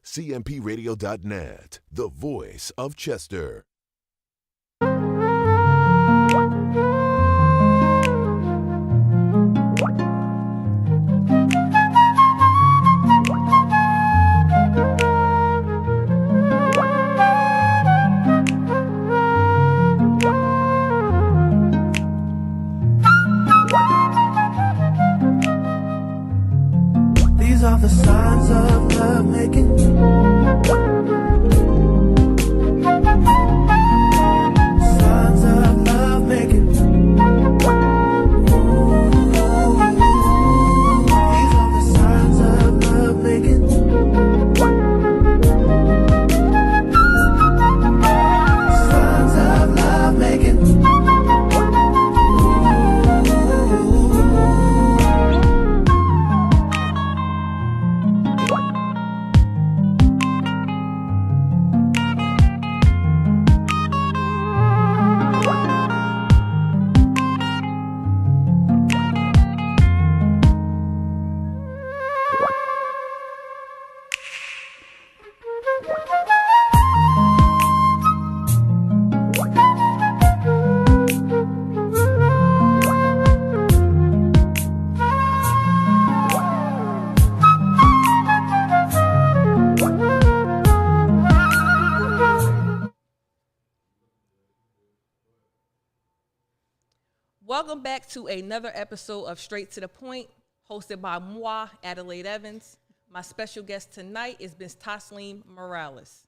CMPRadio.net, the voice of Chester. These are the signs of love making. Signs of love making. These are the signs of love making. Signs of love making. Welcome back to another episode of Straight to the Point, hosted by moi, Adelaide Evans. My special guest tonight is Ms. Tasliym Morales.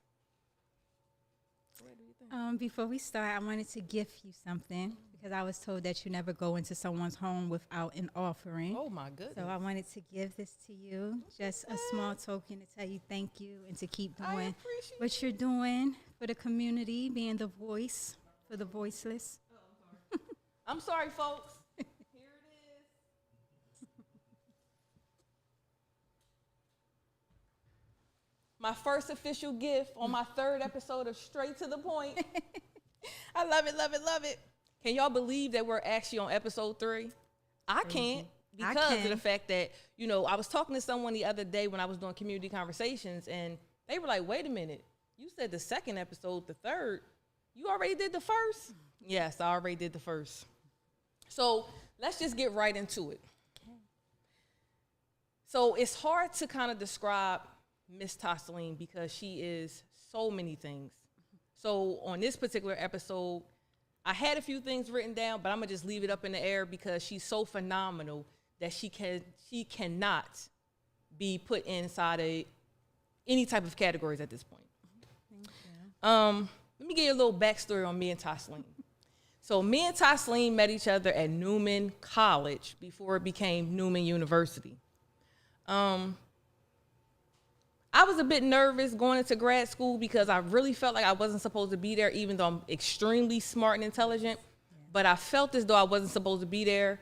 Before we start, I wanted to gift you something because I was told that you never go into someone's home without an offering. Oh, my goodness. So I wanted to give this to you, just a small token to tell you thank you and to keep doing what you're doing for the community, being the voice for the voiceless. I'm sorry, folks. Here it is. My first official gift on my third episode of Straight to the Point. I love it, love it, love it. Can y'all believe that we're actually on episode 3? I can't because of the fact that, you know, I was talking to someone the other day when I was doing community conversations, and they were like, wait a minute. You said the second episode, the third. You already did the first? Yes, I already did the first. So let's just get right into it. Okay. So it's hard to kind of describe Miss Tasliym because she is so many things. So on this particular episode, I had a few things written down, but I'm gonna just leave it up in the air because she's so phenomenal that she cannot be put inside any type of categories at this point. Thank you. Let me give you a little backstory on me and Tasliym. So me and Tasliym met each other at Newman College before it became Newman University. I was a bit nervous going into grad school because I really felt like I wasn't supposed to be there, even though I'm extremely smart and intelligent. Yeah. But I felt as though I wasn't supposed to be there.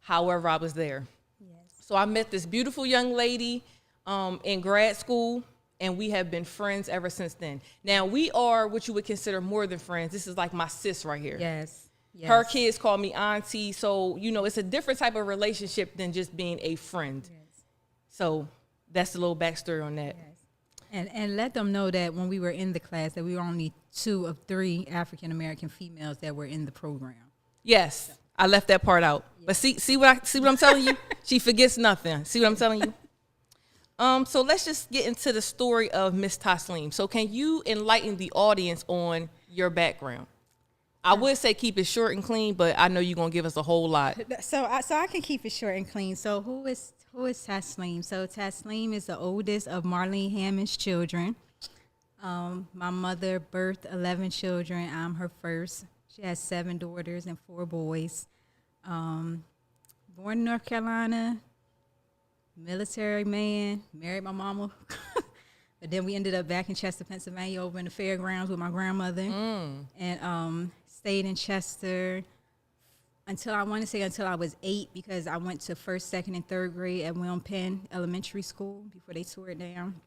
However, I was there. Yes. So I met this beautiful young lady in grad school, and we have been friends ever since then. Now, we are what you would consider more than friends. This is like my sis right here. Yes. Yes. Her kids call me auntie. So, you know, it's a different type of relationship than just being a friend. Yes. So that's a little backstory on that. Yes. And let them know that when we were in the class that we were only 2 of 3 African-American females that were in the program. Yes. So. I left that part out. Yes. But see what I'm telling you? She forgets nothing. See what I'm telling you? So let's just get into the story of Miss Tasliym. So can you enlighten the audience on your background? I would say keep it short and clean, but I know you're going to give us a whole lot. So I can keep it short and clean. So who is Tasliym? So Tasliym is the oldest of Marlene Hammond's children. My mother birthed 11 children. I'm her first. She has 7 daughters and 4 boys. Born in North Carolina, military man, married my mama. But then we ended up back in Chester, Pennsylvania, over in the fairgrounds with my grandmother. And stayed in Chester until I was 8, because I went to 1st, 2nd, and 3rd grade at William Penn Elementary School before they tore it down.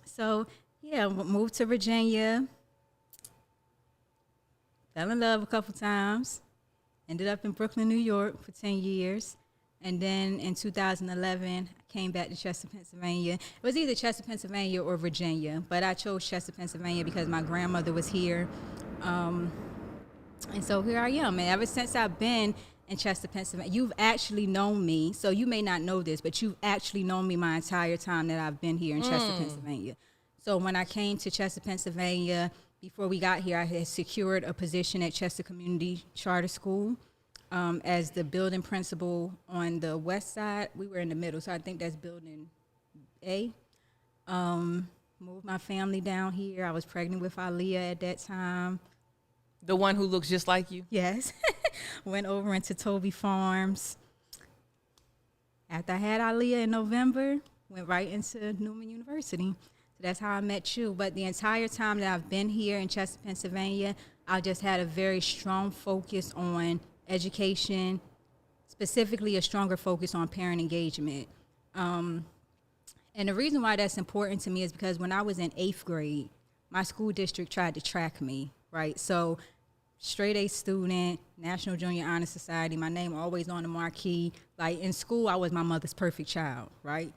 So yeah, moved to Virginia, fell in love a couple times, ended up in Brooklyn, New York for 10 years. And then in 2011, came back to Chester, Pennsylvania. It was either Chester, Pennsylvania or Virginia, but I chose Chester, Pennsylvania because my grandmother was here. And so here I am. And ever since I've been in Chester, Pennsylvania, you've actually known me. So you may not know this, but you've actually known me my entire time that I've been here in Chester, Pennsylvania. So when I came to Chester, Pennsylvania, before we got here, I had secured a position at Chester Community Charter School. As the building principal on the west side. We were in the middle, so I think that's building A. Moved my family down here. I was pregnant with Aaliyah at that time. The one who looks just like you? Yes. Went over into Toby Farms. After I had Aaliyah in November, went right into Newman University. So that's how I met you. But the entire time that I've been here in Chester, Pennsylvania, I just had a very strong focus on education, specifically a stronger focus on parent engagement. And the reason why that's important to me is because when I was in 8th grade, my school district tried to track me, right? So straight A student, National Junior Honor Society, my name always on the marquee. Like in school, I was my mother's perfect child, right?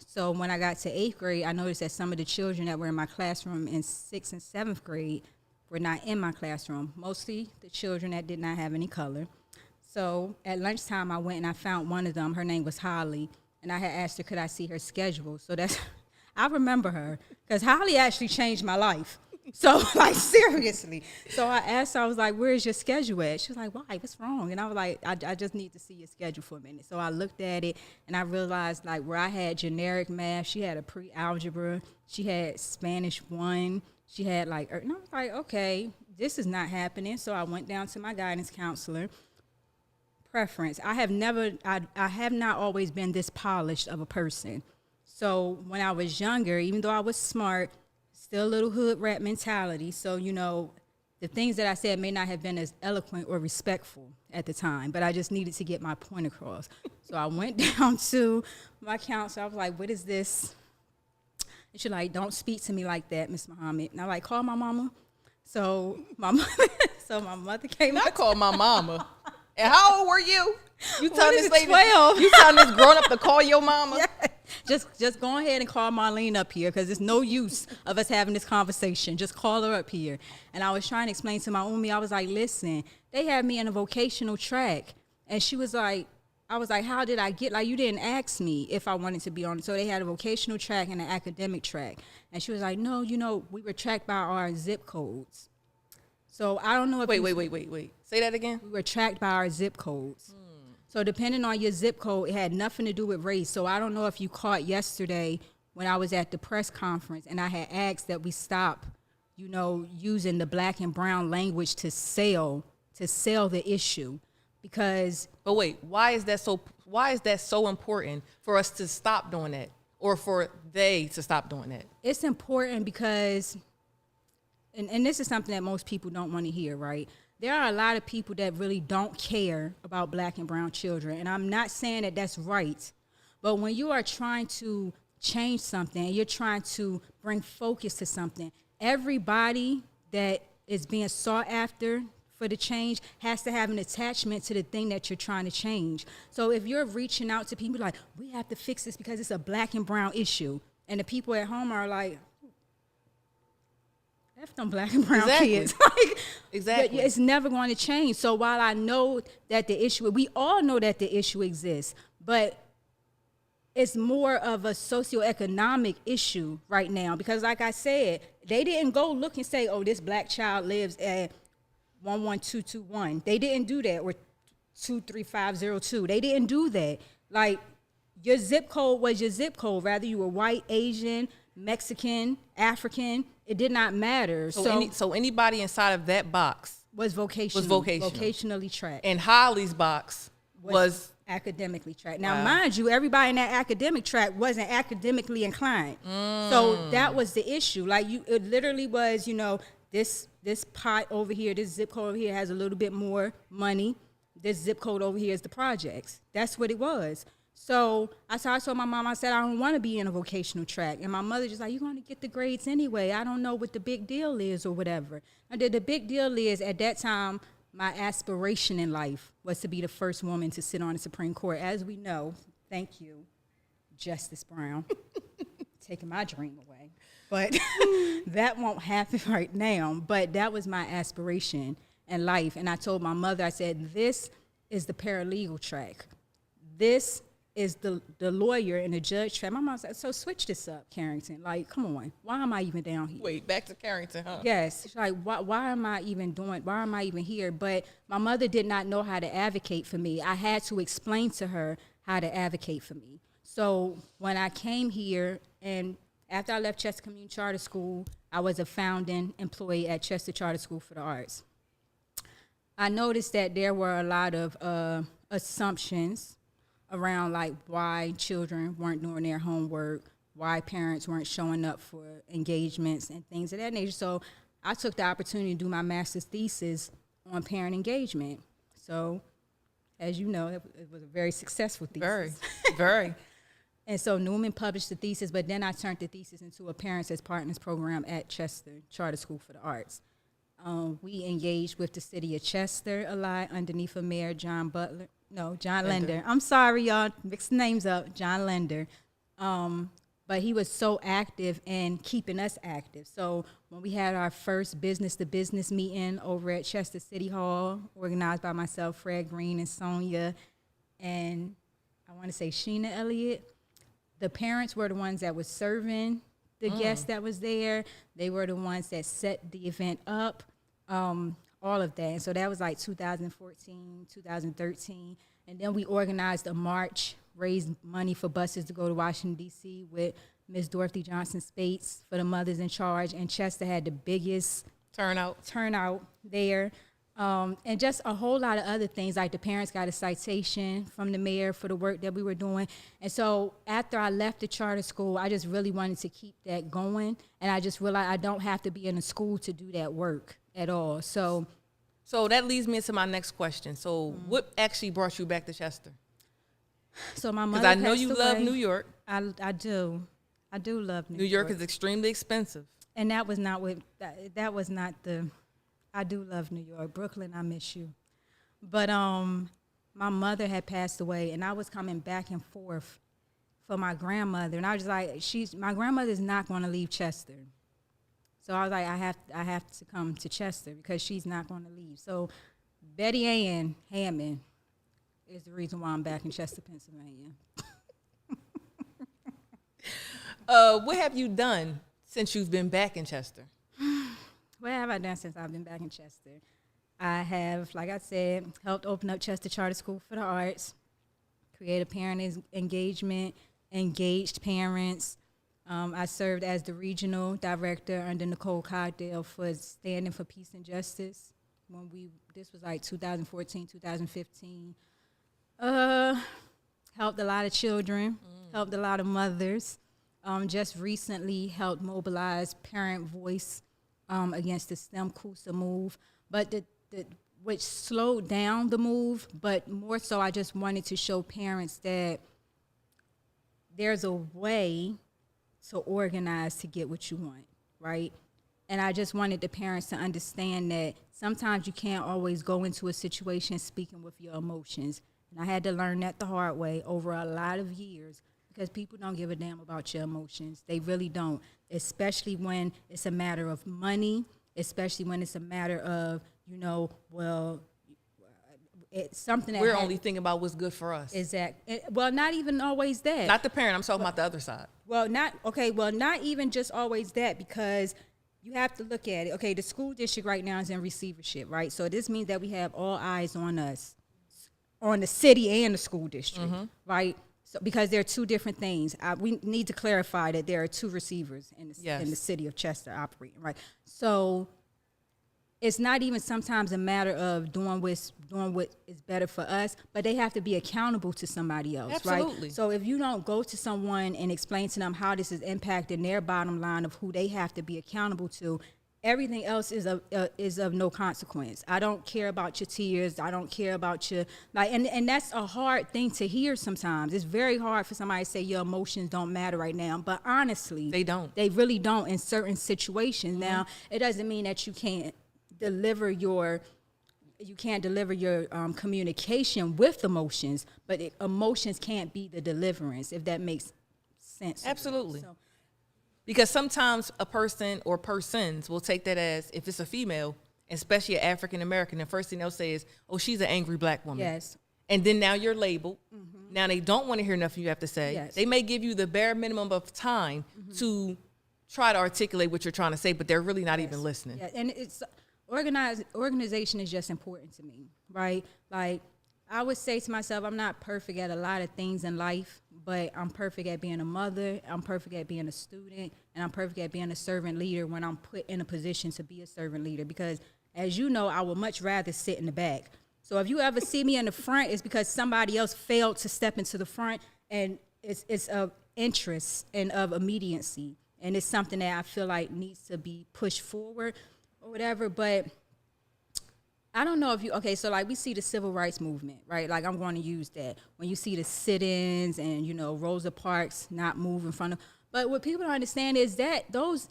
So when I got to 8th grade, I noticed that some of the children that were in my classroom in 6th and 7th grade were not in my classroom, mostly the children that did not have any color. So at lunchtime, I went and I found one of them. Her name was Holly, and I had asked her, could I see her schedule? So that's, I remember her, because Holly actually changed my life. So, like, seriously. So I asked her, I was like, where is your schedule at? She was like, why, what's wrong? And I was like, I just need to see your schedule for a minute. So I looked at it, and I realized, like, where I had generic math, she had a pre-algebra, she had Spanish 1, she had, like, and I was like, okay, this is not happening. So I went down to my guidance counselor. Preference. I have not always been this polished of a person. So when I was younger, even though I was smart, still a little hood rat mentality. So, you know, the things that I said may not have been as eloquent or respectful at the time, but I just needed to get my point across. So I went down to my counselor. I was like, what is this? And she's like, don't speak to me like that, Miss Muhammad. And I like, call my mama. So my mother came. I called my mama. And how old were you? You telling this lady 12. You telling this grown up to call your mama? Yeah. Just go ahead and call Marlene up here, because there's no use of us having this conversation. Just call her up here. And I was trying to explain to my Umi, I was like, listen, they had me in a vocational track. And she was like, I was like, how did I get, like, you didn't ask me if I wanted to be on it. So they had a vocational track and an academic track. And she was like, no, you know, we were tracked by our zip codes. So I don't know if Wait. Say that again. we were tracked by our zip codes. So depending on your zip code, it had nothing to do with race. So I don't know if you caught yesterday when I was at the press conference and I had asked that we stop, you know, using the black and brown language to sell the issue. Because But wait, why is that so important for us to stop doing that, or for they to stop doing that? it's important because, and this is something that most people don't want to hear, right? There are a lot of people that really don't care about black and brown children. And I'm not saying that that's right. But when you are trying to change something, you're trying to bring focus to something, everybody that is being sought after for the change has to have an attachment to the thing that you're trying to change. So if you're reaching out to people like, we have to fix this because it's a black and brown issue, and the people at home are like, F them black and brown kids. Like, Exactly. It's never going to change. So while I know that the issue, we all know that the issue exists, but it's more of a socioeconomic issue right now. Because like I said, they didn't go look and say, oh, this black child lives at 11221. They didn't do that, or 23502. They didn't do that. Like, your zip code was your zip code, whether you were white, Asian, Mexican, African, it did not matter. So anybody inside of that box was vocational. Vocationally tracked. and Holly's box was academically tracked. Now, mind you, everybody in that academic track wasn't academically inclined. So that was the issue. Like, it literally was, you know, this pot over here, this zip code over here has a little bit more money. This zip code over here is the projects. That's what it was. So I told my mom, I said, I don't want to be in a vocational track. And my mother just like, you're going to get the grades anyway. I don't know what the big deal is or whatever. And the big deal is, at that time, my aspiration in life was to be the first woman to sit on the Supreme Court. As we know, thank you, Justice Brown, taking my dream away. But that won't happen right now. But that was my aspiration in life. And I told my mother, I said, this is the paralegal track. This is the lawyer and the judge track. My mom said, so switch this up, Carrington. Like, come on. Why am I even down here? Wait, back to Carrington, huh? Yes. She's like, why am I even here? But my mother did not know how to advocate for me. I had to explain to her how to advocate for me. So when I came here, and after I left Chester Community Charter School, I was a founding employee at Chester Charter School for the Arts. I noticed that there were a lot of assumptions around like why children weren't doing their homework, why parents weren't showing up for engagements and things of that nature. So I took the opportunity to do my master's thesis on parent engagement. So as you know, it was a very successful thesis. Very. And so Newman published the thesis, but then I turned the thesis into a Parents as Partners program at Chester Charter School for the Arts. We engaged with the city of Chester a lot underneath of Mayor John Lender. I'm sorry, y'all, mixed names up, John Lender. But he was so active in keeping us active. So when we had our first business-to-business meeting over at Chester City Hall, organized by myself, Fred Green, and Sonia, and I want to say Sheena Elliott, the parents were the ones that was serving the guests that was there. They were the ones that set the event up, all of that. And so that was like 2014, 2013. And then we organized a march, raised money for buses to go to Washington, D.C. with Ms. Dorothy Johnson Spates for the Mothers in Charge. And Chester had the biggest turnout there. And just a whole lot of other things, like the parents got a citation from the mayor for the work that we were doing. And so after I left the charter school, I just really wanted to keep that going. And I just realized I don't have to be in a school to do that work at all. So that leads me into my next question. So what actually brought you back to Chester? So my mother Because I know passed you away. love New York. I do love New York. New York is extremely expensive. And that was not the, I do love New York. Brooklyn, I miss you. But my mother had passed away, and I was coming back and forth for my grandmother. And I was like, my grandmother's not going to leave Chester. So I was like, I have to come to Chester because she's not going to leave. So Betty Ann Hammond is the reason why I'm back in Chester, Pennsylvania. What have you done since you've been back in Chester? What have I done since I've been back in Chester? I have, like I said, helped open up Chester Charter School for the Arts, create a parent engagement, engaged parents. I served as the regional director under Nicole Cogdale for Standing for Peace and Justice. This was like 2014, 2015. Helped a lot of children, helped a lot of mothers. Just recently helped mobilize parent voice against the STEM CUSA move, but which slowed down the move, but more so I just wanted to show parents that there's a way to organize to get what you want, right? And I just wanted the parents to understand that sometimes you can't always go into a situation speaking with your emotions. And I had to learn that the hard way over a lot of years because people don't give a damn about your emotions. They really don't, especially when it's a matter of money, especially when it's a matter of, it's something that we're only thinking about what's good for us. Exactly. Well, not even always that. Not the parent. I'm talking about the other side. Well, not even just always that, because you have to look at it. Okay, the school district right now is in receivership, right? So this means that we have all eyes on us, on the city and the school district, right? So because there are two different things. We need to clarify that there are two receivers in the city of Chester operating, right? So it's not even sometimes a matter of doing what is better for us, but they have to be accountable to somebody else, Absolutely. right? So if you don't go to someone and explain to them how this is impacting their bottom line of who they have to be accountable to, everything else is of no consequence. I don't care about your tears. I don't care about your and that's a hard thing to hear sometimes. It's very hard for somebody to say your emotions don't matter right now, but honestly, They don't. They really don't in certain situations. Now, it doesn't mean that you can't deliver your communication with emotions, but emotions can't be the deliverance, if that makes sense. of it. Absolutely. So, Because sometimes a person or persons will take that as, if it's a female, especially an African American, the first thing they'll say is, oh, she's an angry black woman. yes. And then now you're labeled. Now they don't want to hear nothing you have to say. Yes. They may give you the bare minimum of time to try to articulate what you're trying to say, but they're really not even listening. Yeah, and it's organization is just important to me, right? Like I would say to myself, I'm not perfect at a lot of things in life, but I'm perfect at being a mother, I'm perfect at being a student, and I'm perfect at being a servant leader when I'm put in a position to be a servant leader. Because as you know, I would much rather sit in the back. So if you ever see me in the front, it's because somebody else failed to step into the front, and it's of interest and of immediacy. And it's something that I feel like needs to be pushed forward or whatever. But I don't know if you, okay, so like we see the civil rights movement, right? Like I'm going to use that. When you see the sit-ins and, you know, Rosa Parks not move in front of, but what people don't understand is that those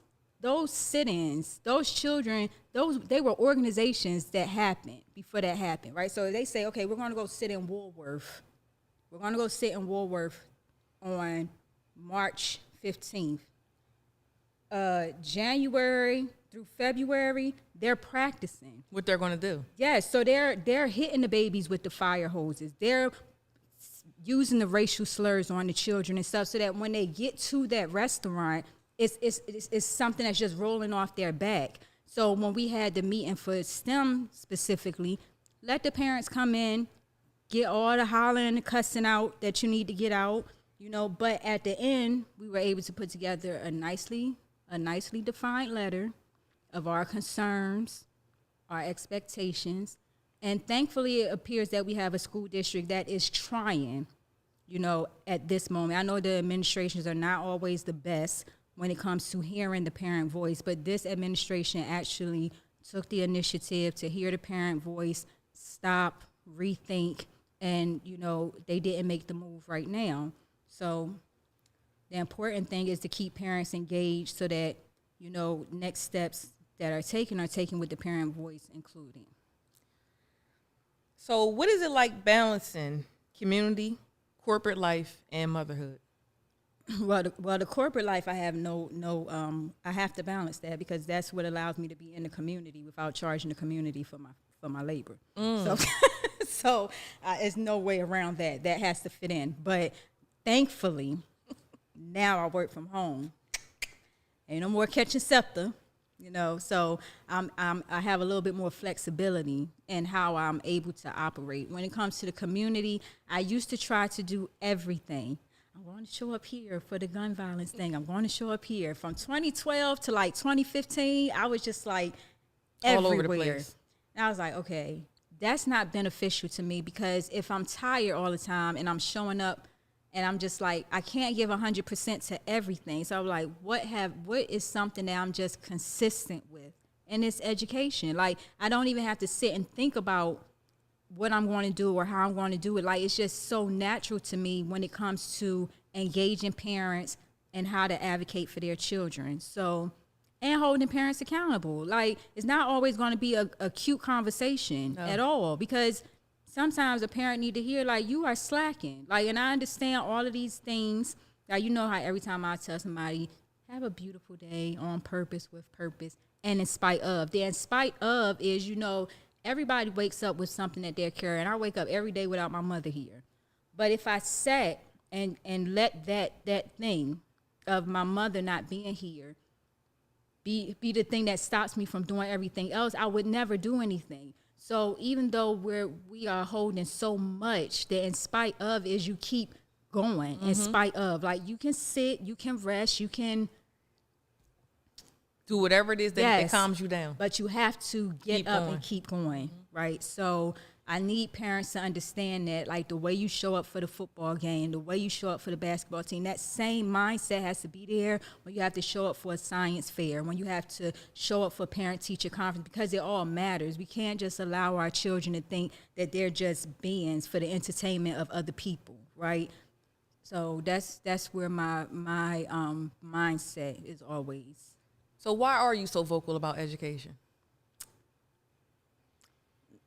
sit-ins, those children, they were organizations that happened before that happened, right? So they say, okay, we're going to go sit in Woolworth. We're going to go sit in Woolworth on March 15th. January through February, they're practicing. What they're going to do. Yes, so they're hitting the babies with the fire hoses. They're using the racial slurs on the children and stuff so that when they get to that restaurant, it's something that's just rolling off their back. So when we had the meeting for STEM specifically, let the parents come in, get all the hollering and the cussing out that you need to get out, you know, but at the end, we were able to put together a nicely defined letter of our concerns, our expectations, and thankfully it appears that we have a school district that is trying, you know, at this moment. I know the administrations are not always the best when it comes to hearing the parent voice, but this administration actually took the initiative to hear the parent voice, stop, rethink, and, you know, they didn't make the move right now. So the important thing is to keep parents engaged so that, you know, next steps that are taken with the parent voice including. So what is it like balancing community, corporate life, and motherhood? Well, the corporate life, I have I have to balance that because that's what allows me to be in the community without charging the community for my labor. So there's no way around that. That has to fit in. But thankfully, now I work from home. Ain't no more catching scepter, you know. So I have a little bit more flexibility in how I'm able to operate. When it comes to the community, I used to try to do everything. I'm going to show up here for the gun violence thing. I'm going to show up here. From 2012 to like 2015, I was just like all everywhere. over the place. And I was like, okay, that's not beneficial to me because if I'm tired all the time and I'm showing up and I'm just like, I can't give 100% to everything. So I'm like, what is something that I'm just consistent with? And it's education. Like, I don't even have to sit and think about what I'm going to do or how I'm going to do it. Like, it's just so natural to me when it comes to engaging parents and how to advocate for their children. So, and holding parents accountable. Like, it's not always going to be a cute conversation at all because sometimes a parent need to hear, like, you are slacking. Like, and I understand all of these things. Like, you know how every time I tell somebody, have a beautiful day on purpose, with purpose, and in spite of. The in spite of is, you know, everybody wakes up with something that they're carrying. I wake up every day without my mother here. But if I sat and let that thing of my mother not being here be the thing that stops me from doing everything else, I would never do anything. So even though we are holding so much, the in spite of is you keep going in spite of. Like, you can sit, you can rest, you can do whatever it is that calms you down. But you have to get up and keep going, right? So I need parents to understand that, like, the way you show up for the football game, the way you show up for the basketball team, that same mindset has to be there when you have to show up for a science fair, when you have to show up for parent-teacher conference, because it all matters. We can't just allow our children to think that they're just beings for the entertainment of other people, right? So that's where my mindset is always. So why are you so vocal about education?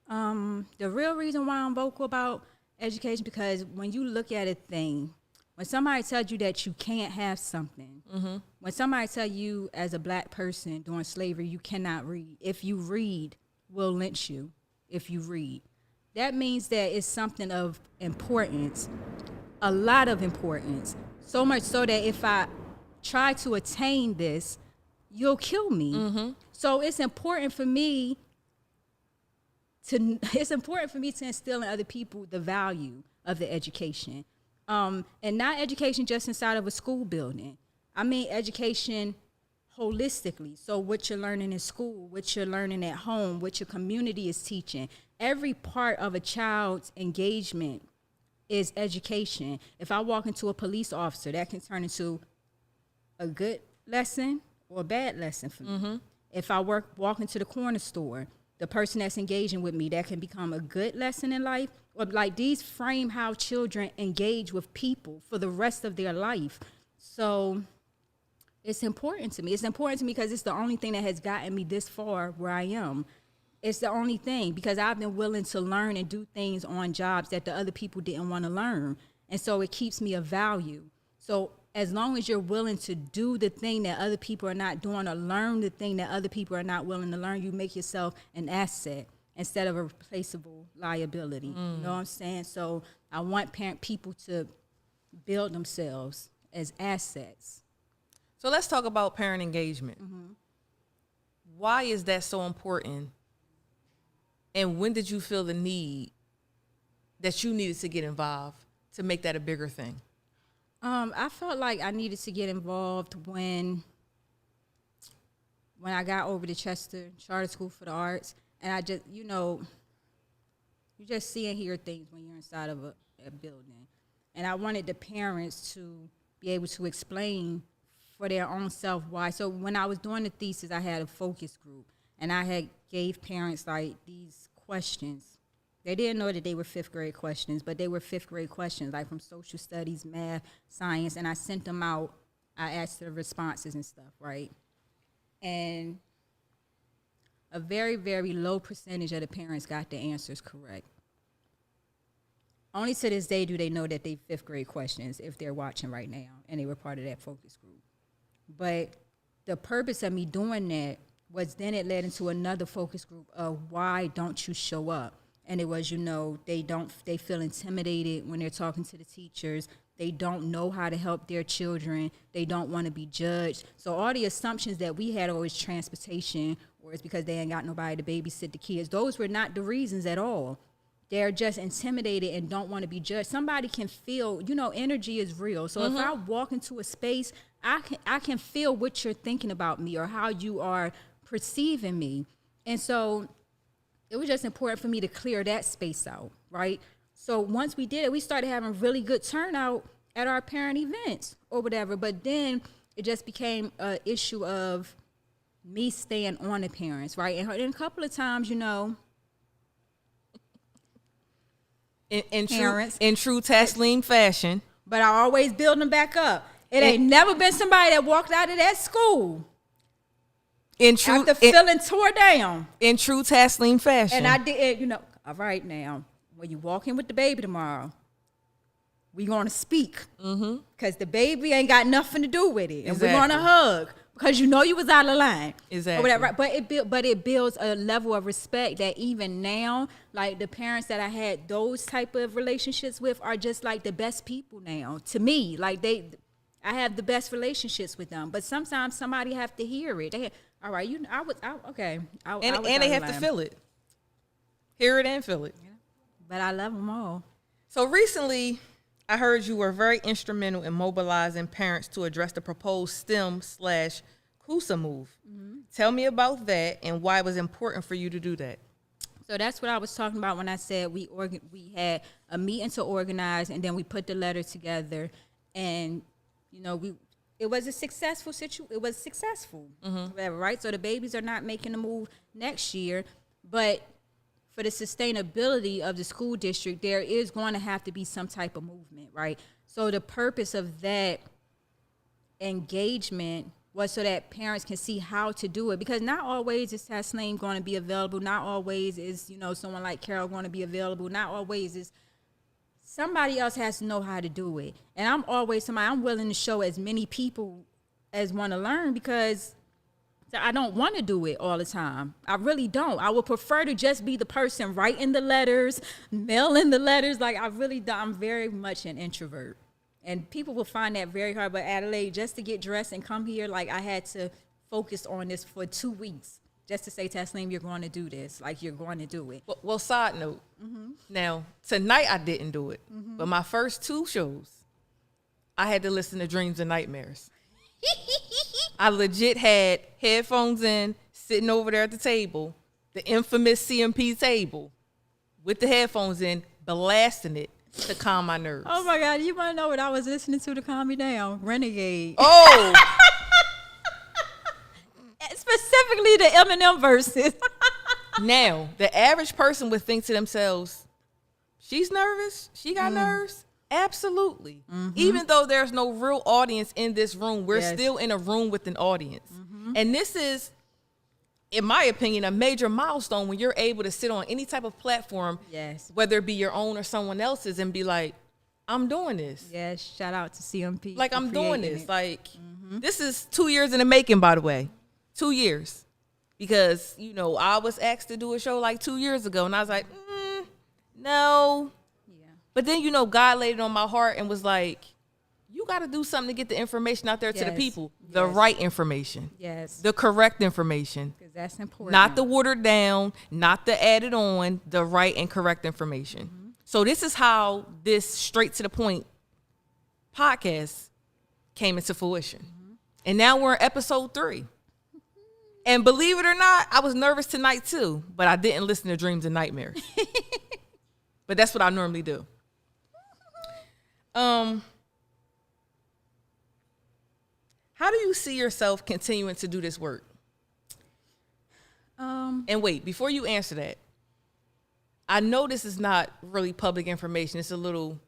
The real reason why I'm vocal about education, because when you look at a thing, when somebody tells you that you can't have something, when somebody tell you as a black person during slavery you cannot read, if you read, we'll lynch you if you read. That means that it's something of importance, a lot of importance, so much so that if I try to attain this, you'll kill me. So it's important for me to instill in other people the value of the education, and not education just inside of a school building. I mean education holistically. So what you're learning in school, what you're learning at home, what your community is teaching. Every part of a child's engagement is education. If I walk into a police officer, that can turn into a good lesson or a bad lesson for me. If I walk into the corner store, the person that's engaging with me, that can become a good lesson in life. Or like these frame how children engage with people for the rest of their life. So it's important to me. It's important to me because it's the only thing that has gotten me this far where I am. It's the only thing because I've been willing to learn and do things on jobs that the other people didn't want to learn. And so it keeps me of value. So as long as you're willing to do the thing that other people are not doing or learn the thing that other people are not willing to learn, you make yourself an asset instead of a replaceable liability. You know what I'm saying? So I want people to build themselves as assets. So let's talk about parent engagement. Why is that so important? And when did you feel the need that you needed to get involved to make that a bigger thing? I felt like I needed to get involved when I got over to Chester Charter School for the Arts, and I just, you just see and hear things when you're inside of a building. And I wanted the parents to be able to explain for their own self why. So when I was doing the thesis, I had a focus group, and I had gave parents like these questions. They didn't know that they were fifth grade questions, but they were fifth grade questions, like from social studies, math, science, and I sent them out. I asked the responses and stuff, right? And a very, very low percentage of the parents got the answers correct. Only to this day do they know that they fifth grade questions if they're watching right now, and they were part of that focus group. But the purpose of me doing that was then it led into another focus group of why don't you show up? And it was, they feel intimidated when they're talking to the teachers. They don't know how to help their children. They don't want to be judged. So all the assumptions that we had always transportation, or it's because they ain't got nobody to babysit the kids, those were not the reasons at all. They're just intimidated and don't want to be judged. Somebody can feel, energy is real. So if I walk into a space, I can feel what you're thinking about me or how you are perceiving me. And so it was just important for me to clear that space out, right? So once we did it, we started having really good turnout at our parent events or whatever. But then it just became an issue of me staying on the parents, right? And a couple of times, in true Tasliym fashion. But I always build them back up. It ain't never been somebody that walked out of that school after feeling tore down. In true Tasliym fashion. And I did, all right now, when you walk in with the baby tomorrow, we going to speak. Because the baby ain't got nothing to do with it. And we're going to hug. Because you was out of line. Exactly. Or whatever. But it builds a level of respect that even now, like the parents that I had those type of relationships with are just like the best people now. To me, like I have the best relationships with them. But sometimes somebody have to hear it. All right, okay. And they have to feel it. Hear it and feel it. Yeah. But I love them all. So recently, I heard you were very instrumental in mobilizing parents to address the proposed STEM/CUSA move. Tell me about that and why it was important for you to do that. So that's what I was talking about when I said we had a meeting to organize, and then we put the letter together, and it was a successful situation. It was successful, whatever, right? So the babies are not making the move next year, but for the sustainability of the school district, there is going to have to be some type of movement, right? So the purpose of that engagement was so that parents can see how to do it, because not always is Tasliym going to be available. Not always is, someone like Carol going to be available. Not always is somebody else has to know how to do it. And I'm always somebody, I'm willing to show as many people as want to learn, because I don't want to do it all the time. I really don't. I would prefer to just be the person writing the letters, mailing the letters. Like, I really don't. I'm very much an introvert. And people will find that very hard. But Adelaide, just to get dressed and come here, like, I had to focus on this for 2 weeks just to say, Tasliym, you're going to do this. Like, you're going to do it. Well, side note. Now, tonight I didn't do it. But my first 2 shows, I had to listen to Dreams and Nightmares. I legit had headphones in, sitting over there at the table, the infamous CMP table, with the headphones in, blasting it to calm my nerves. Oh, my God. You want to know what I was listening to calm me down? Renegade. Oh! Specifically the Eminem verses. Now, the average person would think to themselves, she's nervous? She got nerves? Absolutely. Even though there's no real audience in this room, we're still in a room with an audience. And this is, in my opinion, a major milestone when you're able to sit on any type of platform, whether it be your own or someone else's, and be like, I'm doing this. Yes, shout out to CMP. Like, I'm doing this. Like, this is 2 years in the making, by the way. 2 years. Because, you know, I was asked to do a show like 2 years ago, and I was like, no. Yeah. But then, you know, God laid it on my heart and was like, you got to do something to get the information out there to the people. The right information. Yes. The correct information. Because that's important. Not the watered down, not the added on, the right and correct information. So this is how this straight to the point podcast came into fruition. And now we're in episode 3. And believe it or not, I was nervous tonight too, but I didn't listen to Dreams and Nightmares. But that's what I normally do. How do you see yourself continuing to do this work? And wait, before you answer that, I know this is not really public information. It's a little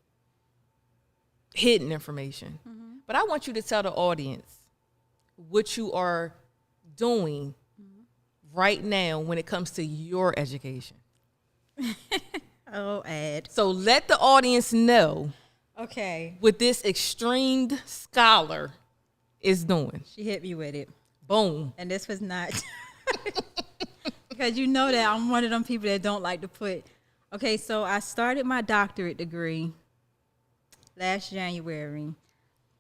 hidden information. But I want you to tell the audience what you are doing right now when it comes to your education. Oh, Ed. So let the audience know what this extreme scholar is doing. She hit me with it. Boom. And this was not because you know that I'm one of them people that don't like to put. Okay, so I started my doctorate degree last January.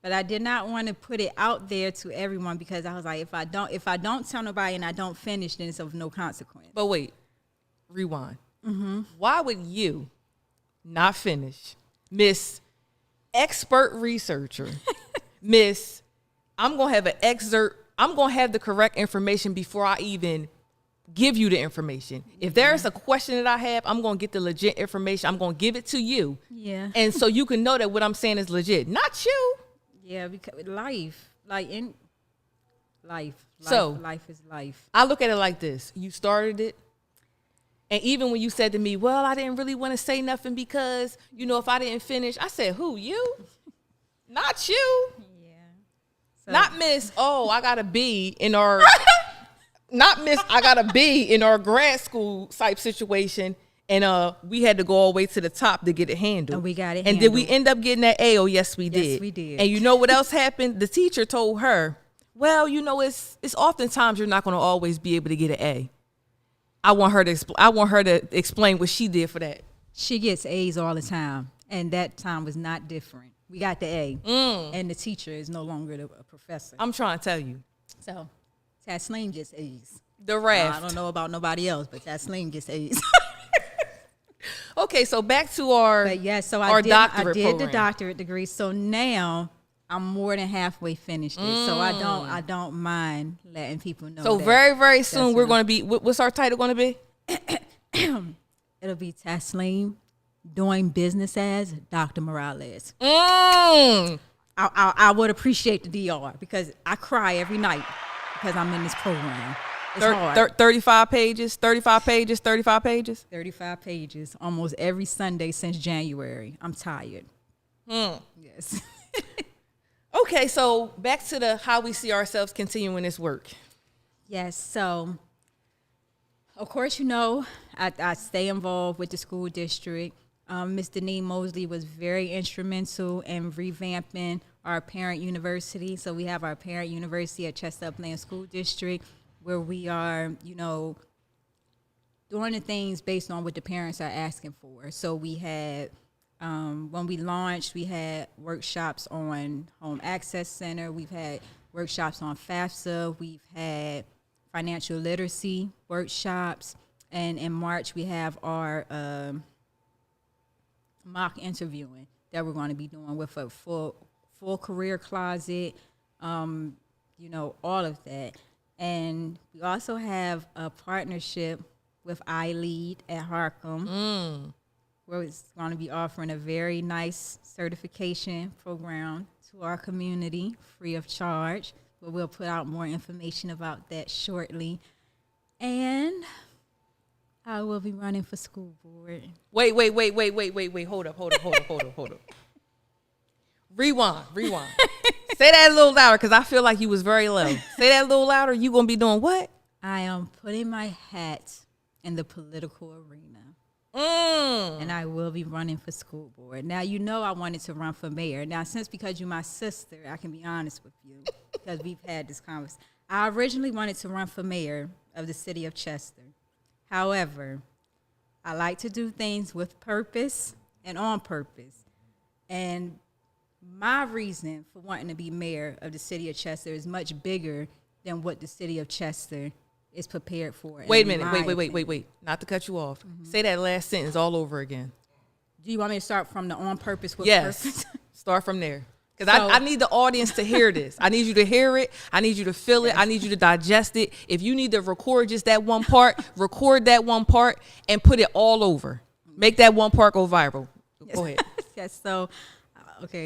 But I did not want to put it out there to everyone, because I was like, if I don't tell nobody and I don't finish, then it's of no consequence. But wait, rewind. Why would you not finish, Miss Expert Researcher, Miss, I'm going to have an excerpt, I'm going to have the correct information before I even give you the information. If there's a question that I have, I'm going to get the legit information. I'm going to give it to you. Yeah. And so you can know that what I'm saying is legit, not you. Yeah, because life is life. I look at it like this. You started it. And even when you said to me, well, I didn't really want to say nothing because, you know, if I didn't finish, I said, who, you? Not you. Yeah. So. Not Miss, I got a B in our, not Miss, I got a B in our grad school type situation. And we had to go all the way to the top to get it handled. And we got it handled. And did we end up getting that A? Oh, yes, we did. Yes, we did. And you know what else happened? The teacher told her, well, you know, it's oftentimes you're not going to always be able to get an A. I want her to explain what she did for that. She gets A's all the time. And that time was not different. We got the A. And the teacher is no longer a professor. I'm trying to tell you. So, Tasliym gets A's. The raft. I don't know about nobody else, but Tasliym gets A's. Okay, so back to our doctorate I did program. the doctorate degree. So now I'm more than halfully finished it. So I don't mind letting people know. So very, very soon we're going to be, what's our title going to be? It'll be Tasliym doing business as Dr. Morales. Mm. I would appreciate the DR because I cry every night because I'm in this program. It's hard. 35 pages, 35 pages, 35 pages? 35 pages almost every Sunday since January. I'm tired. Yes. Okay, so back to how we see ourselves continuing this work. Yes, so of course, you know, I stay involved with the school district. Ms. Denise Mosley was very instrumental in revamping our parent university. So we have our parent university at Chester Upland School District, where we are, doing the things based on what the parents are asking for. So we had, when we launched, we had workshops on Home Access Center. We've had workshops on FAFSA. We've had financial literacy workshops. And in March, we have our mock interviewing that we're going to be doing with a full career closet, all of that. And we also have a partnership with iLead at Harcum, where it's going to be offering a very nice certification program to our community free of charge. But we'll put out more information about that shortly. And I will be running for school board. Wait. Hold up. Rewind. Say that a little louder, because I feel like you was very low. Say that a little louder. You going to be doing what? I am putting my hat in the political arena. And I will be running for school board. Now, I wanted to run for mayor. Now, because you're my sister, I can be honest with you, because we've had this conversation. I originally wanted to run for mayor of the city of Chester. However, I like to do things with purpose and on purpose. And my reason for wanting to be mayor of the city of Chester is much bigger than what the city of Chester is prepared for. Wait a minute. Wait. Not to cut you off. Say that last sentence all over again. Do you want me to start from the on purpose with purpose? Yes. Start from there. Because I need the audience to hear this. I need you to hear it. I need you to feel it. I need you to digest it. If you need to record just that one part, record that one part and put it all over. Make that one part go viral. Go ahead. Yes. So,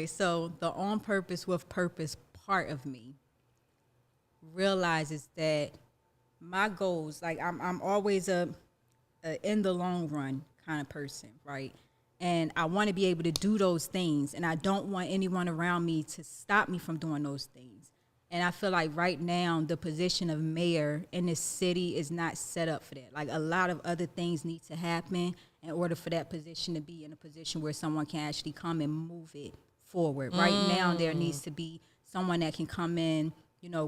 so the on purpose with purpose part of me realizes that my goals, like I'm always a in the long run kind of person, right? And I want to be able to do those things, and I don't want anyone around me to stop me from doing those things. And I feel like right now the position of mayor in this city is not set up for that. Like, a lot of other things need to happen in order for that position to be in a position where someone can actually come and move it forward. Right now there needs to be someone that can come in,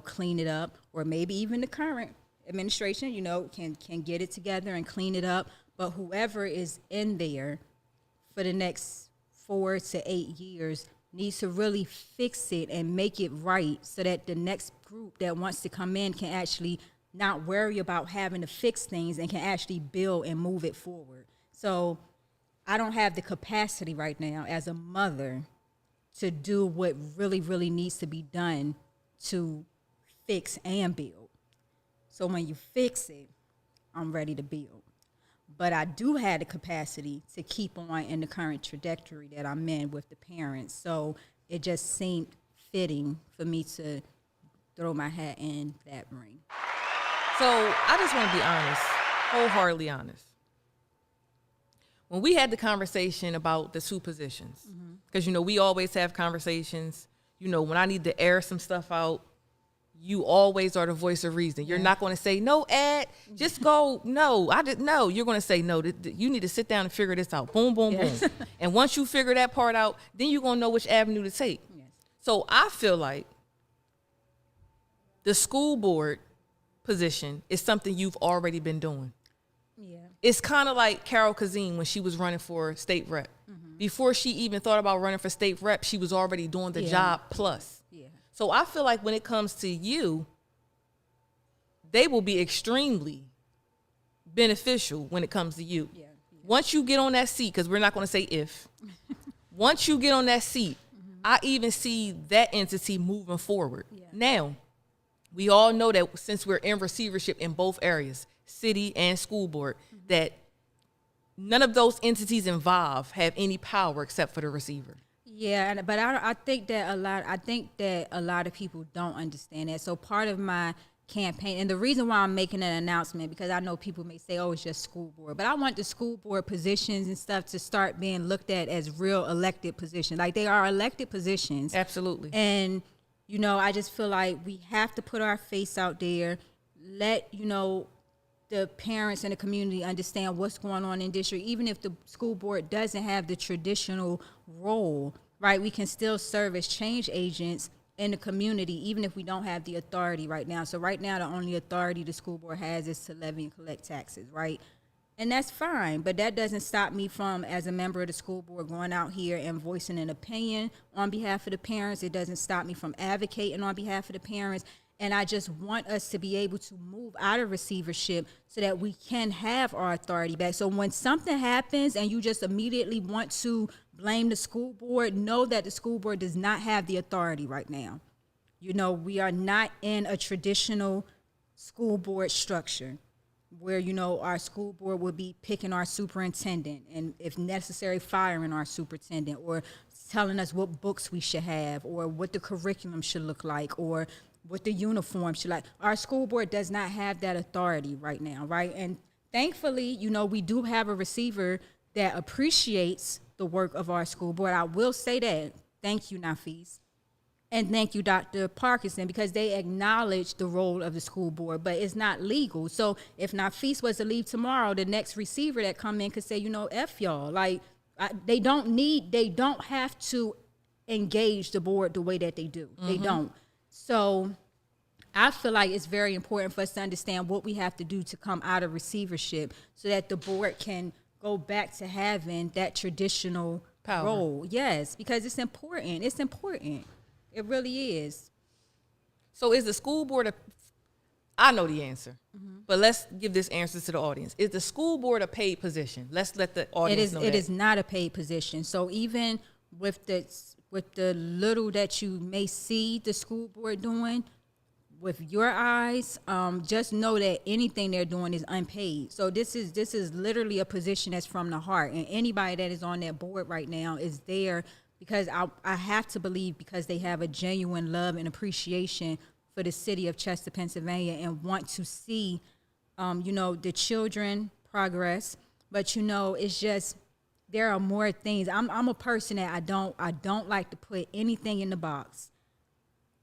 clean it up, or maybe even the current administration, can get it together and clean it up. But whoever is in there for the next 4 to 8 years needs to really fix it and make it right, so that the next group that wants to come in can actually not worry about having to fix things and can actually build and move it forward. So I don't have the capacity right now as a mother to do what really, really needs to be done to fix and build. So when you fix it, I'm ready to build. But I do have the capacity to keep on in the current trajectory that I'm in with the parents. So it just seemed fitting for me to throw my hat in that ring. So I just want to be honest, wholeheartedly honest. When we had the conversation about the two positions, because, we always have conversations, when I need to air some stuff out, you always are the voice of reason. You're not going to say, no, Ed, just go. No, I didn't know. You're going to say, no, you need to sit down and figure this out. Boom, boom, boom. And once you figure that part out, then you're going to know which avenue to take. Yes. So I feel like the school board position is something you've already been doing. Yeah. It's kind of like Carol Kazim when she was running for state rep. Before she even thought about running for state rep, she was already doing the job plus. Yeah. So I feel like when it comes to you, they will be extremely beneficial when it comes to you. Yeah. Once you get on that seat, because we're not going to say if. Once you get on that seat, I even see that entity moving forward. Yeah. Now, we all know that since we're in receivership in both areas, city and school board, that none of those entities involved have any power except for the receiver. Yeah, but I think that a lot of people don't understand that. So part of my campaign, and the reason why I'm making an announcement, because I know people may say, oh, it's just school board, but I want the school board positions and stuff to start being looked at as real elected positions. Like, they are elected positions. Absolutely. And, I just feel like we have to put our face out there, let, the the parents and the community understand what's going on in district. Even if the school board doesn't have the traditional role, right, we can still serve as change agents in the community, even if we don't have the authority right now. So right now, the only authority the school board has is to levy and collect taxes, right? And that's fine, but that doesn't stop me from, as a member of the school board, going out here and voicing an opinion on behalf of the parents. It doesn't stop me from advocating on behalf of the parents. And I just want us to be able to move out of receivership so that we can have our authority back. So when something happens and you just immediately want to blame the school board, know that the school board does not have the authority right now. You know, we are not in a traditional school board structure where, you know, our school board would be picking our superintendent and, if necessary, firing our superintendent, or telling us what books we should have, or what the curriculum should look like, or what the uniform should like. Our school board does not have that authority right now, right? And thankfully, you know, we do have a receiver that appreciates the work of our school board. I will say that. Thank you, Nafis. And thank you, Dr. Parkinson, because they acknowledge the role of the school board, but it's not legal. So if Nafis was to leave tomorrow, the next receiver that come in could say, you know, F y'all. Like, they don't have to engage the board the way that they do. Mm-hmm. They don't. So I feel like it's very important for us to understand what we have to do to come out of receivership so that the board can go back to having that traditional power role. Yes, because it's important. It's important. It really is. So is the school board I know the answer, but let's give this answer to the audience. Is the school board a paid position? Let's let the audience know that. It is not a paid position. So even with the little that you may see the school board doing, with your eyes, just know that anything they're doing is unpaid. So this is literally a position that's from the heart, and anybody that is on that board right now is there because I have to believe because they have a genuine love and appreciation for the city of Chester, Pennsylvania, and want to see, you know, the children progress. But you know, it's just there are more things. I'm a person that I don't like to put anything in the box.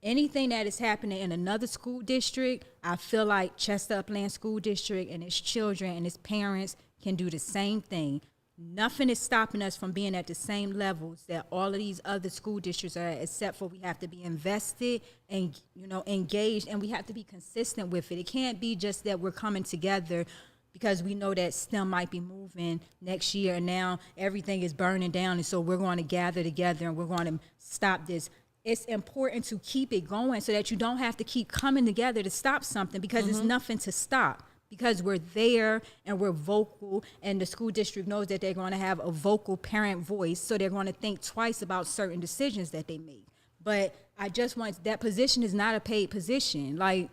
Anything that is happening in another school district, I feel like Chester Upland School District and its children and its parents can do the same thing. Nothing is stopping us from being at the same levels that all of these other school districts are at, except for we have to be invested and, you know, engaged, and we have to be consistent with it. It can't be just that we're coming together because we know that STEM might be moving next year and now everything is burning down, and so we're going to gather together and we're going to stop this. It's important to keep it going so that you don't have to keep coming together to stop something because there's nothing to stop. Because we're there and we're vocal, and the school district knows that they're going to have a vocal parent voice, so they're going to think twice about certain decisions that they make. But I just want, that position is not a paid position. Like,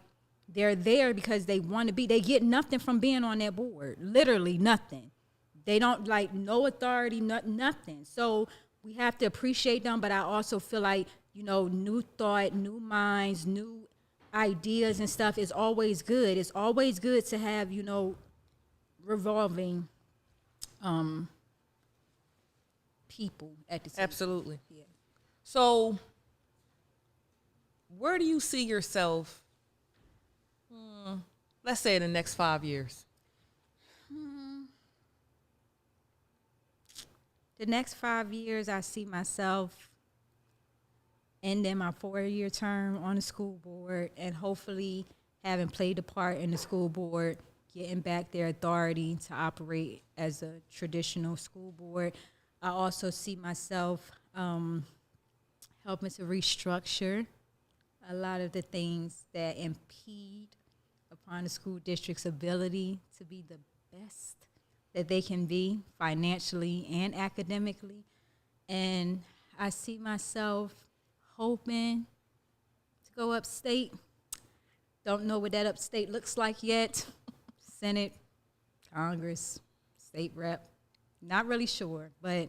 they're there because they want to be. They get nothing from being on that board, literally nothing. They don't, like, no authority, nothing. So we have to appreciate them, but I also feel like, you know, new thought, new minds, new ideas and stuff is always good. It's always good to have, you know, revolving people at the same Absolutely. time. Yeah. So where do you see yourself, let's say in the next 5 years? The next 5 years, I see myself ending my 4-year term on the school board and hopefully having played a part in the school board, getting back their authority to operate as a traditional school board. I also see myself helping to restructure a lot of the things that impede upon the school district's ability to be the best that they can be financially and academically. And I see myself hoping to go upstate. Don't know what that upstate looks like yet. Senate, Congress, state rep. Not really sure, but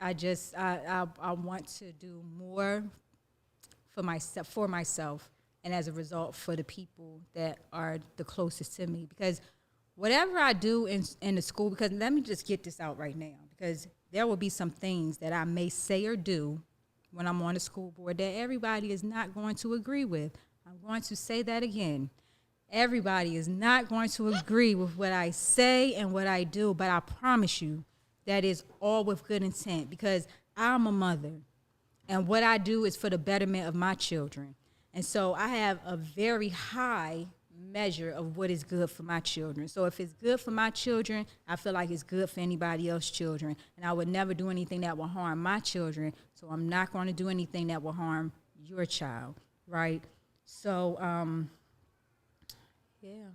I want to do more for myself, and as a result for the people that are the closest to me. Because whatever I do in the school, because let me just get this out right now, because there will be some things that I may say or do when I'm on the school board that everybody is not going to agree with. I'm going to say that again. Everybody is not going to agree with what I say and what I do, but I promise you that is all with good intent because I'm a mother and what I do is for the betterment of my children. And so I have a very high measure of what is good for my children. So if it's good for my children, I feel like it's good for anybody else's children. And I would never do anything that will harm my children. So I'm not going to do anything that will harm your child, right? So, yeah.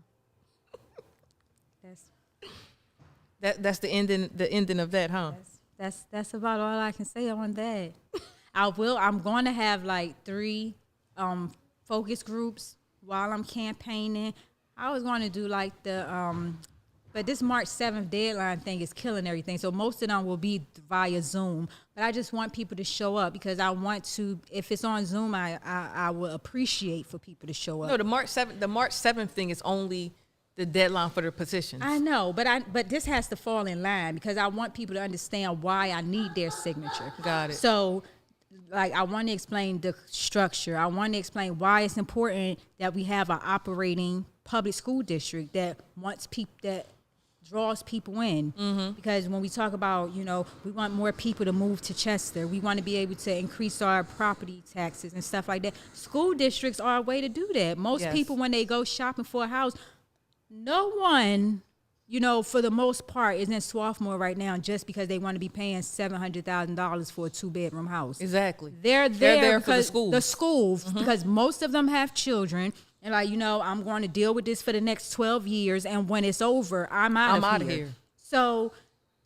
That's the ending of that, huh? That's about all I can say on that. I'm going to have like 3 focus groups while I'm campaigning. I was going to do like but this March 7th deadline thing is killing everything. So most of them will be via Zoom. But I just want people to show up because I want to, if it's on Zoom, I will appreciate for people to show up. No, the March 7th thing is only the deadline for the petitions. I know, but this has to fall in line because I want people to understand why I need their signature. Got it. So, like, I want to explain the structure. I want to explain why it's important that we have an operating public school district that draws people in. Mm-hmm. Because when we talk about, we want more people to move to Chester. We want to be able to increase our property taxes and stuff like that. School districts are a way to do that. Most people, when they go shopping for a house, no one, for the most part, is in Swarthmore right now just because they want to be paying $700,000 for a 2-bedroom house. Exactly. They're there for the schools. The schools, because most of them have children. And I'm going to deal with this for the next 12 years. And when it's over, I'm out of here. So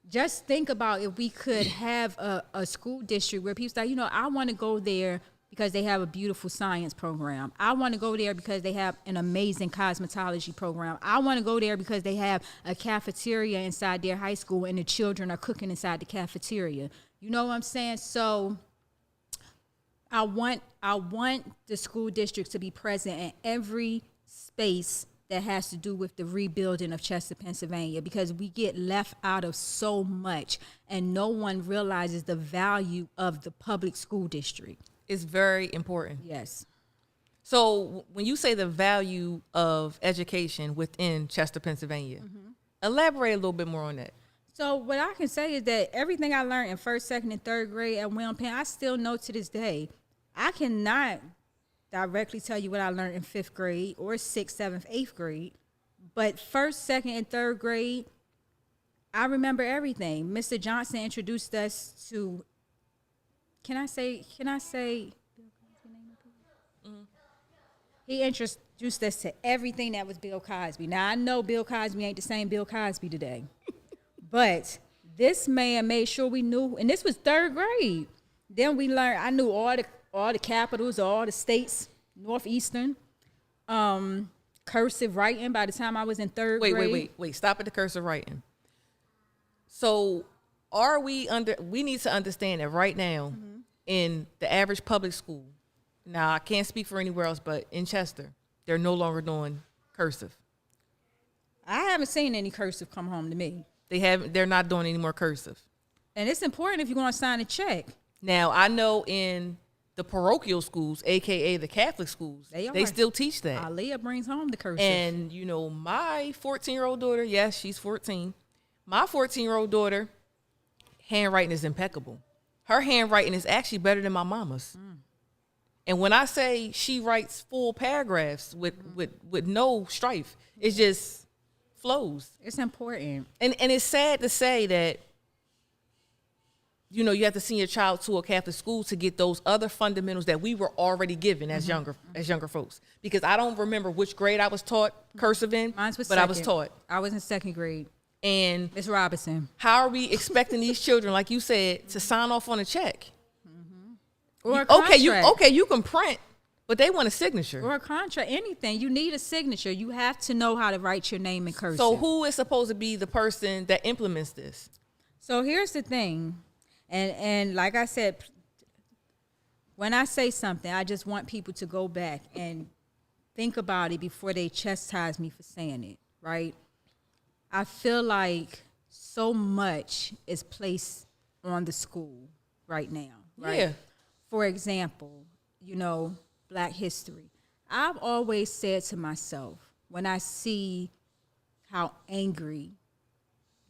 just think about if we could have a school district where people say, I want to go there because they have a beautiful science program. I want to go there because they have an amazing cosmetology program. I want to go there because they have a cafeteria inside their high school and the children are cooking inside the cafeteria. You know what I'm saying? So I want the school district to be present in every space that has to do with the rebuilding of Chester, Pennsylvania, because we get left out of so much and no one realizes the value of the public school district. It's very important. Yes. So when you say the value of education within Chester, Pennsylvania, elaborate a little bit more on that. So what I can say is that everything I learned in 1st, 2nd, and 3rd grade at William Penn, I still know to this day. I cannot directly tell you what I learned in 5th grade or 6th, 7th, 8th grade, but 1st, 2nd, and 3rd grade, I remember everything. Mr. Johnson introduced us to. Can I say? He introduced us to everything that was Bill Cosby. Now, I know Bill Cosby ain't the same Bill Cosby today. But this man made sure we knew, and this was 3rd grade. Then we learned, I knew all the capitals, all the states, Northeastern, cursive writing by the time I was in 3rd grade. Wait. Stop at the cursive writing. So we need to understand that right now in the average public school, now I can't speak for anywhere else, but in Chester, they're no longer doing cursive. I haven't seen any cursive come home to me. They're not doing any more cursive. And it's important if you're going to sign a check. Now, I know in the parochial schools, AKA the Catholic schools, they still teach that. Aaliyah brings home the cursive. And, my 14-year-old daughter, yes, she's 14. My 14-year-old daughter, handwriting is impeccable. Her handwriting is actually better than my mama's. And when I say she writes full paragraphs with no strife, it just flows. It's important. And it's sad to say that, you have to send your child to a Catholic school to get those other fundamentals that we were already given as younger folks. Because I don't remember which grade I was taught cursive in, Mine was but second. I was taught. I was in 2nd grade. And Miss Robinson. how are we expecting these children, like you said, to sign off on a check? Or a contract. You can print, but they want a signature. Or a contract, anything. You need a signature. You have to know how to write your name in cursive. So who is supposed to be the person that implements this? So here's the thing. And like I said, when I say something, I just want people to go back and think about it before they chastise me for saying it, right? I feel like so much is placed on the school right now, right? Yeah. For example, Black history. I've always said to myself, when I see how angry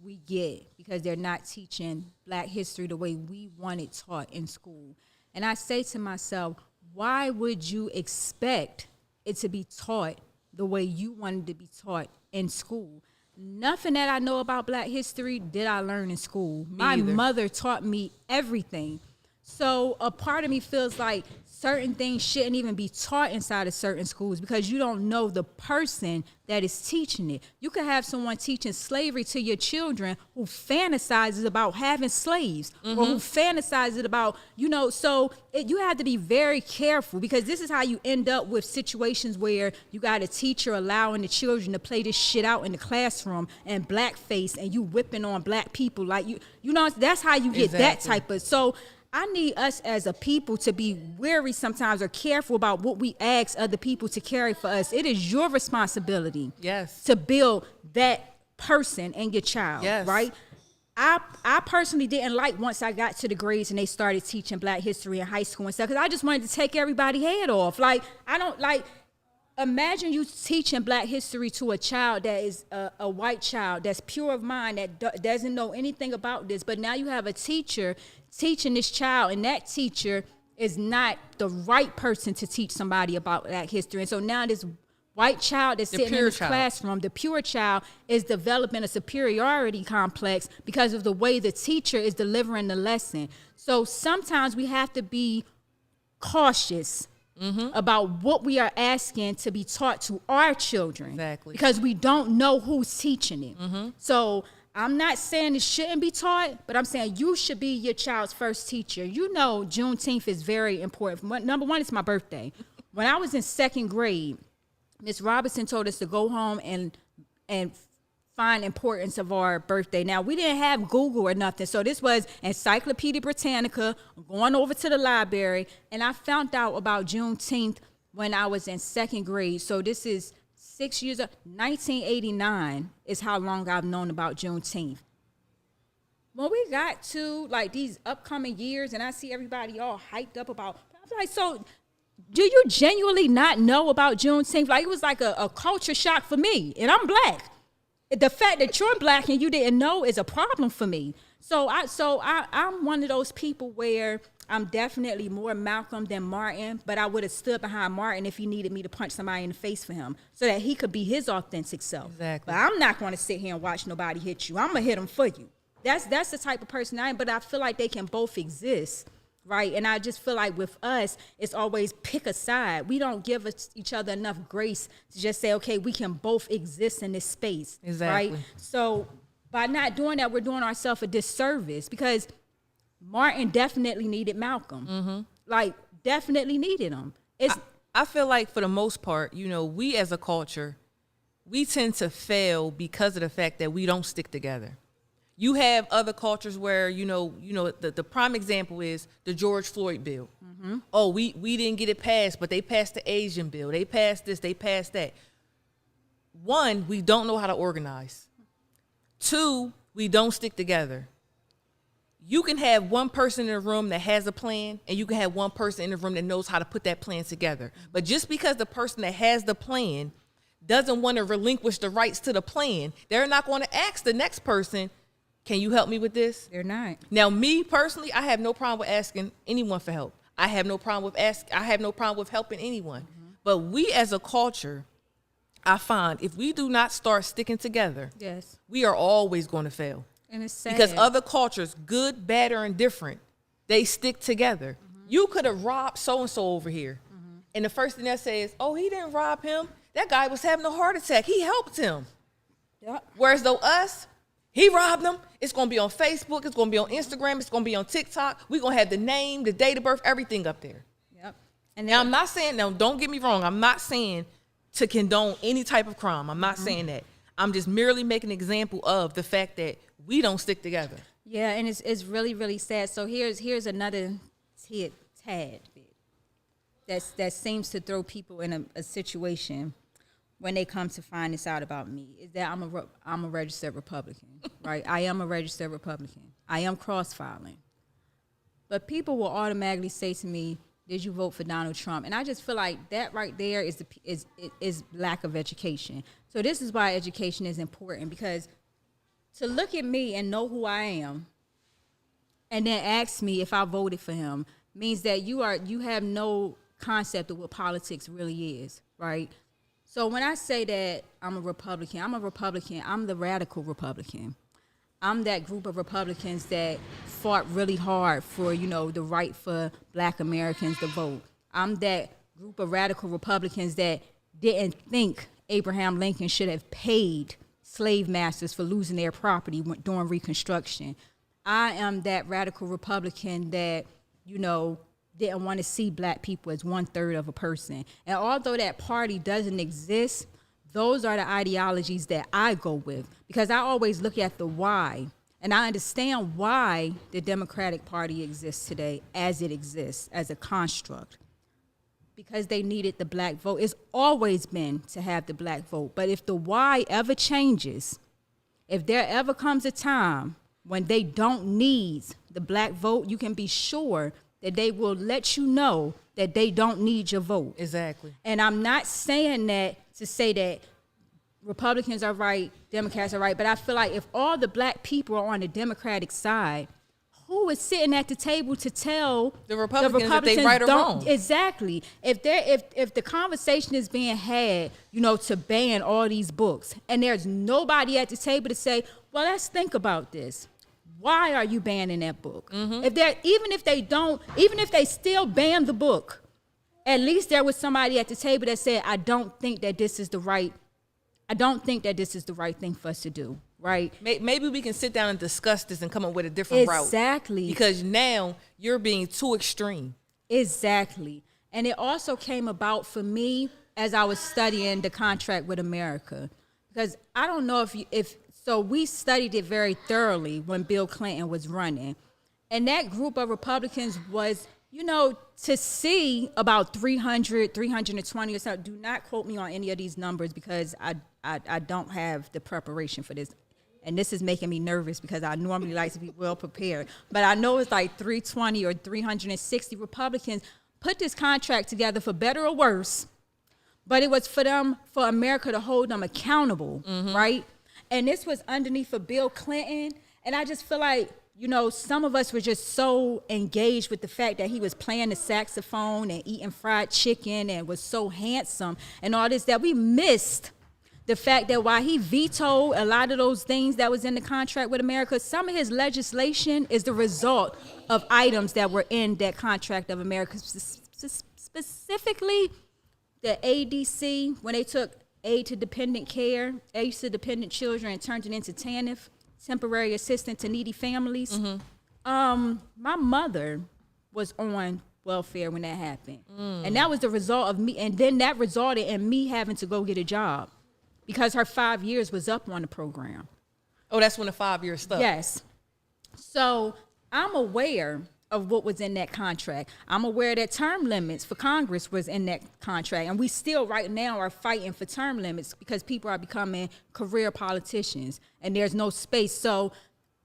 we get because they're not teaching Black history the way we want it taught in school. And I say to myself, why would you expect it to be taught the way you wanted to be taught in school? Nothing that I know about Black history did I learn in school. My mother taught me everything. So a part of me feels like certain things shouldn't even be taught inside of certain schools because you don't know the person that is teaching it. You could have someone teaching slavery to your children who fantasizes about having slaves or who fantasizes about, so you have to be very careful because this is how you end up with situations where you got a teacher allowing the children to play this shit out in the classroom and blackface and you whipping on Black people. Like, that's how you get that type of, so I need us as a people to be wary sometimes or careful about what we ask other people to carry for us. It is your responsibility to build that person and your child, right? I personally didn't like once I got to the grades and they started teaching Black history in high school and stuff because I just wanted to take everybody's head off. Like, I don't like, imagine you teaching Black history to a child that is a white child that's pure of mind, that doesn't know anything about this, but now you have a teacher teaching this child, and that teacher is not the right person to teach somebody about Black history. And so now this white child that's sitting in this classroom, the pure child, is developing a superiority complex because of the way the teacher is delivering the lesson. So sometimes we have to be cautious about what we are asking to be taught to our children. Because we don't know who's teaching it. So I'm not saying it shouldn't be taught, but I'm saying you should be your child's first teacher. Juneteenth is very important. Number one, it's my birthday. When I was in second grade, Miss Robinson told us to go home and find importance of our birthday. Now, we didn't have Google or nothing, so this was Encyclopedia Britannica, going over to the library, and I found out about Juneteenth when I was in second grade. So this is 6 years, 1989 is how long I've known about Juneteenth. When we got to like these upcoming years and I see everybody all hyped up about, I'm like, so do you genuinely not know about Juneteenth? Like, it was like a culture shock for me, and I'm Black. The fact that you're Black and you didn't know is a problem for me. So I'm one of those people where I'm definitely more Malcolm than Martin, but I would have stood behind Martin if he needed me to punch somebody in the face for him so that he could be his authentic self. But I'm not going to sit here and watch nobody hit you. I'm going to hit them for you. That's the type of person I am, but I feel like they can both exist, right? And I just feel like with us, it's always pick a side. We don't give each other enough grace to just say, okay, we can both exist in this space, right? So by not doing that, we're doing ourselves a disservice because Martin definitely needed Malcolm. Like, definitely needed him. I feel like for the most part, we as a culture, we tend to fail because of the fact that we don't stick together. You have other cultures where, the prime example is the George Floyd bill. Oh, we didn't get it passed, but they passed the Asian bill. They passed this, they passed that. One, we don't know how to organize. Two, we don't stick together. You can have one person in the room that has a plan, and you can have one person in the room that knows how to put that plan together. But just because the person that has the plan doesn't want to relinquish the rights to the plan, they're not going to ask the next person, can you help me with this? They're not. Now, me personally, I have no problem with asking anyone for help. I have no problem with helping anyone. But we as a culture, I find if we do not start sticking together, we are always going to fail. And it's sad. Because other cultures, good, bad, or indifferent, they stick together. You could have robbed so-and-so over here. And the first thing that says, oh, he didn't rob him. That guy was having a heart attack. He helped him. Whereas though us, he robbed them. It's going to be on Facebook. It's going to be on Instagram. It's going to be on TikTok. We're going to have the name, the date of birth, everything up there. And now I'm not saying, now don't get me wrong. I'm not saying to condone any type of crime. I'm not saying that. I'm just merely making an example of the fact that we don't stick together. Yeah, and it's really, really sad. So here's another tad bit that seems to throw people in a situation when they come to find this out about me, is that I'm a registered Republican, right? I am a registered Republican. I am cross-filing. But people will automatically say to me, did you vote for Donald Trump? And I just feel like that right there is lack of education. So this is why education is important, because to look at me and know who I am and then ask me if I voted for him means that you have no concept of what politics really is, right? So when I say that I'm a Republican, I'm the radical Republican. I'm that group of Republicans that fought really hard for, the right for Black Americans to vote. I'm that group of radical Republicans that didn't think Abraham Lincoln should have paid slave masters for losing their property during Reconstruction. I am that radical Republican that, didn't want to see Black people as 1/3 of a person. And although that party doesn't exist, those are the ideologies that I go with, because I always look at the why. And I understand why the Democratic Party exists today as it exists, as a construct. Because they needed the Black vote. It's always been to have the Black vote. But if the why ever changes, if there ever comes a time when they don't need the Black vote, you can be sure that they will let you know that they don't need your vote. Exactly. And I'm not saying that to say that Republicans are right, Democrats are right, but I feel like if all the Black people are on the Democratic side, who is sitting at the table to tell the Republicans that they right or wrong? Exactly. If the conversation is being had, to ban all these books, and there's nobody at the table to say, well, let's think about this. Why are you banning that book? Mm-hmm. Even if they still ban the book, at least there was somebody at the table that said, I don't think that this is the right thing for us to do, right? Maybe we can sit down and discuss this and come up with a different route. Exactly. Because now you're being too extreme. Exactly. And it also came about for me as I was studying the contract with America. Because I don't know so we studied it very thoroughly when Bill Clinton was running. And that group of Republicans was, to see about 300, 320 or something. Do not quote me on any of these numbers, because I don't have the preparation for this. And this is making me nervous because I normally like to be well prepared. But I know it's like 320 or 360 Republicans put this contract together, for better or worse. But it was for America to hold them accountable, right? And this was underneath for Bill Clinton. And I just feel like, some of us were just so engaged with the fact that he was playing the saxophone and eating fried chicken and was so handsome and all this, that we missed the fact that while he vetoed a lot of those things that was in the contract with America, some of his legislation is the result of items that were in that contract of America. Specifically, the ADC, when they took aid to dependent children, and turned it into TANF, temporary assistance to needy families. Mm-hmm. My mother was on welfare when that happened. And that was the result of me. And then that resulted in me having to go get a job because her 5 years was up on the program. Oh, that's when the 5 years stuck. Yes. So I'm aware of what was in that contract. I'm aware that term limits for Congress was in that contract. And we still right now are fighting for term limits because people are becoming career politicians and there's no space. So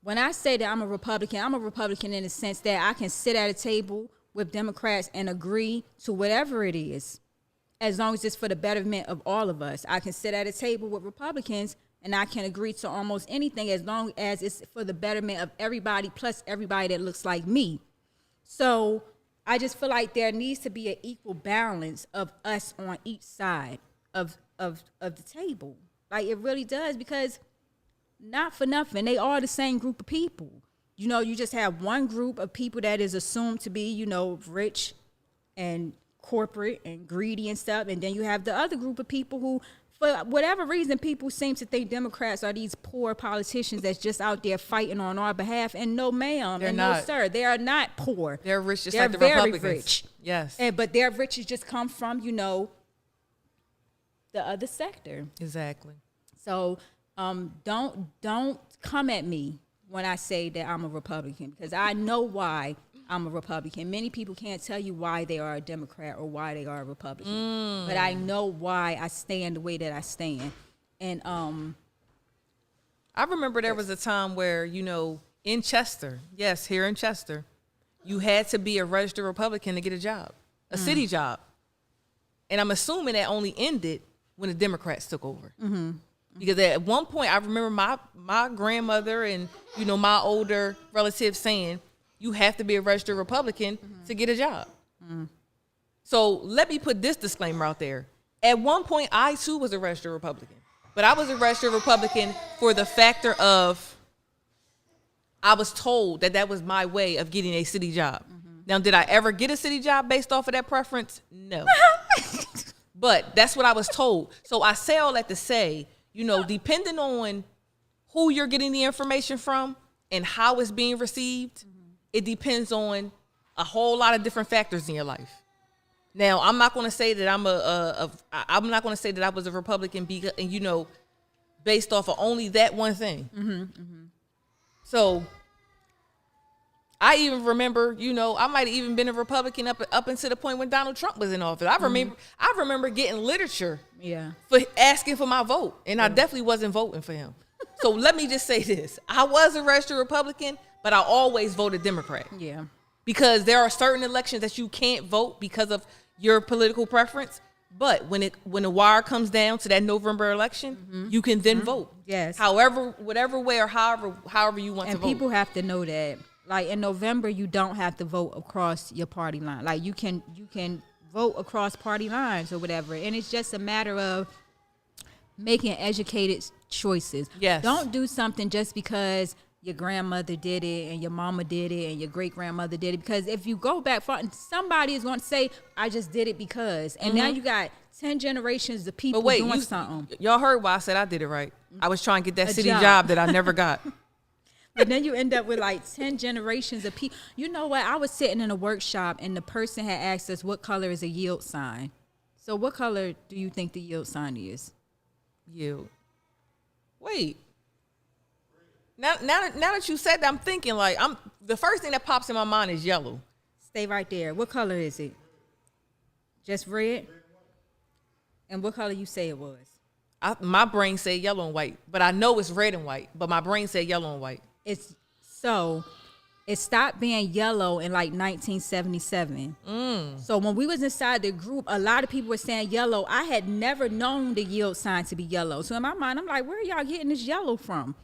when I say that I'm a Republican in the sense that I can sit at a table with Democrats and agree to whatever it is, as long as it's for the betterment of all of us. I can sit at a table with Republicans and I can agree to almost anything as long as it's for the betterment of everybody plus everybody that looks like me. So I just feel like there needs to be an equal balance of us on each side of the table. Like it really does, because not for nothing, they are the same group of people. You just have one group of people that is assumed to be, rich and corporate and greedy and stuff. And then you have the other group of people who, for whatever reason, people seem to think Democrats are these poor politicians that's just out there fighting on our behalf. And no, ma'am, they're and not. No, sir, they are not poor. They're rich, just they're like the very Republicans. Rich. Yes. But their riches just come from, the other sector. Exactly. So don't come at me when I say that I'm a Republican, because I know why I'm a Republican. Many people can't tell you why they are a Democrat or why they are a Republican. But I know why I stand the way that I stand. And I remember there was a time where, in Chester, yes, here in Chester, you had to be a registered Republican to get a job. a city job. And I'm assuming that only ended when the Democrats took over. Because at one point, I remember my grandmother and, you know, my older relatives saying, you have to be a registered Republican to get a job. So let me put this disclaimer out there. At one point, I too was a registered Republican. But I was a registered Republican for the factor of I was told that that was my way of getting a city job. Now, did I ever get a city job based off of that preference? No. But that's what I was told. So I say all that to say, you know, depending on who you're getting the information from and how it's being received, it depends on a whole lot of different factors in your life. Now, I'm not going to say that I'm not going to say that I was a Republican because, and you know, based off of only that one thing. So I even remember, you know, I might have even been a Republican up until the point when Donald Trump was in office. I remember getting literature for asking for my vote, and I definitely wasn't voting for him. So let me just say this. I was a registered Republican, but I always voted Democrat. Yeah. Because there are certain elections that you can't vote because of your political preference. But when the wire comes down to that November election, you can then vote. Yes. However, whatever way or however you want to vote. And people have to know that. Like in November, you don't have to vote across your party line. Like you can vote across party lines or whatever. And it's just a matter of making educated choices. Yes. Don't do something just because your grandmother did it and your mama did it and your great grandmother did it. Because if you go back far, somebody is going to say, I just did it because. And now you got 10 generations of people doing something. Y'all heard why I said I did it right. I was trying to get that city job that I never got. But then you end up with like 10 generations of people. You know what? I was sitting in a workshop and the person had asked us what color is a yield sign. So what color do you think the yield sign is? Yield. Wait. Now that you said that, I'm thinking like the first thing that pops in my mind is yellow. Stay right there. What color is it? Just red? And what color you say it was? My brain said yellow and white, but I know it's red and white, but my brain said yellow and white. It stopped being yellow in like 1977. So when we was inside the group, a lot of people were saying yellow. I had never known the yield sign to be yellow. So in my mind, I'm like, where are y'all getting this yellow from?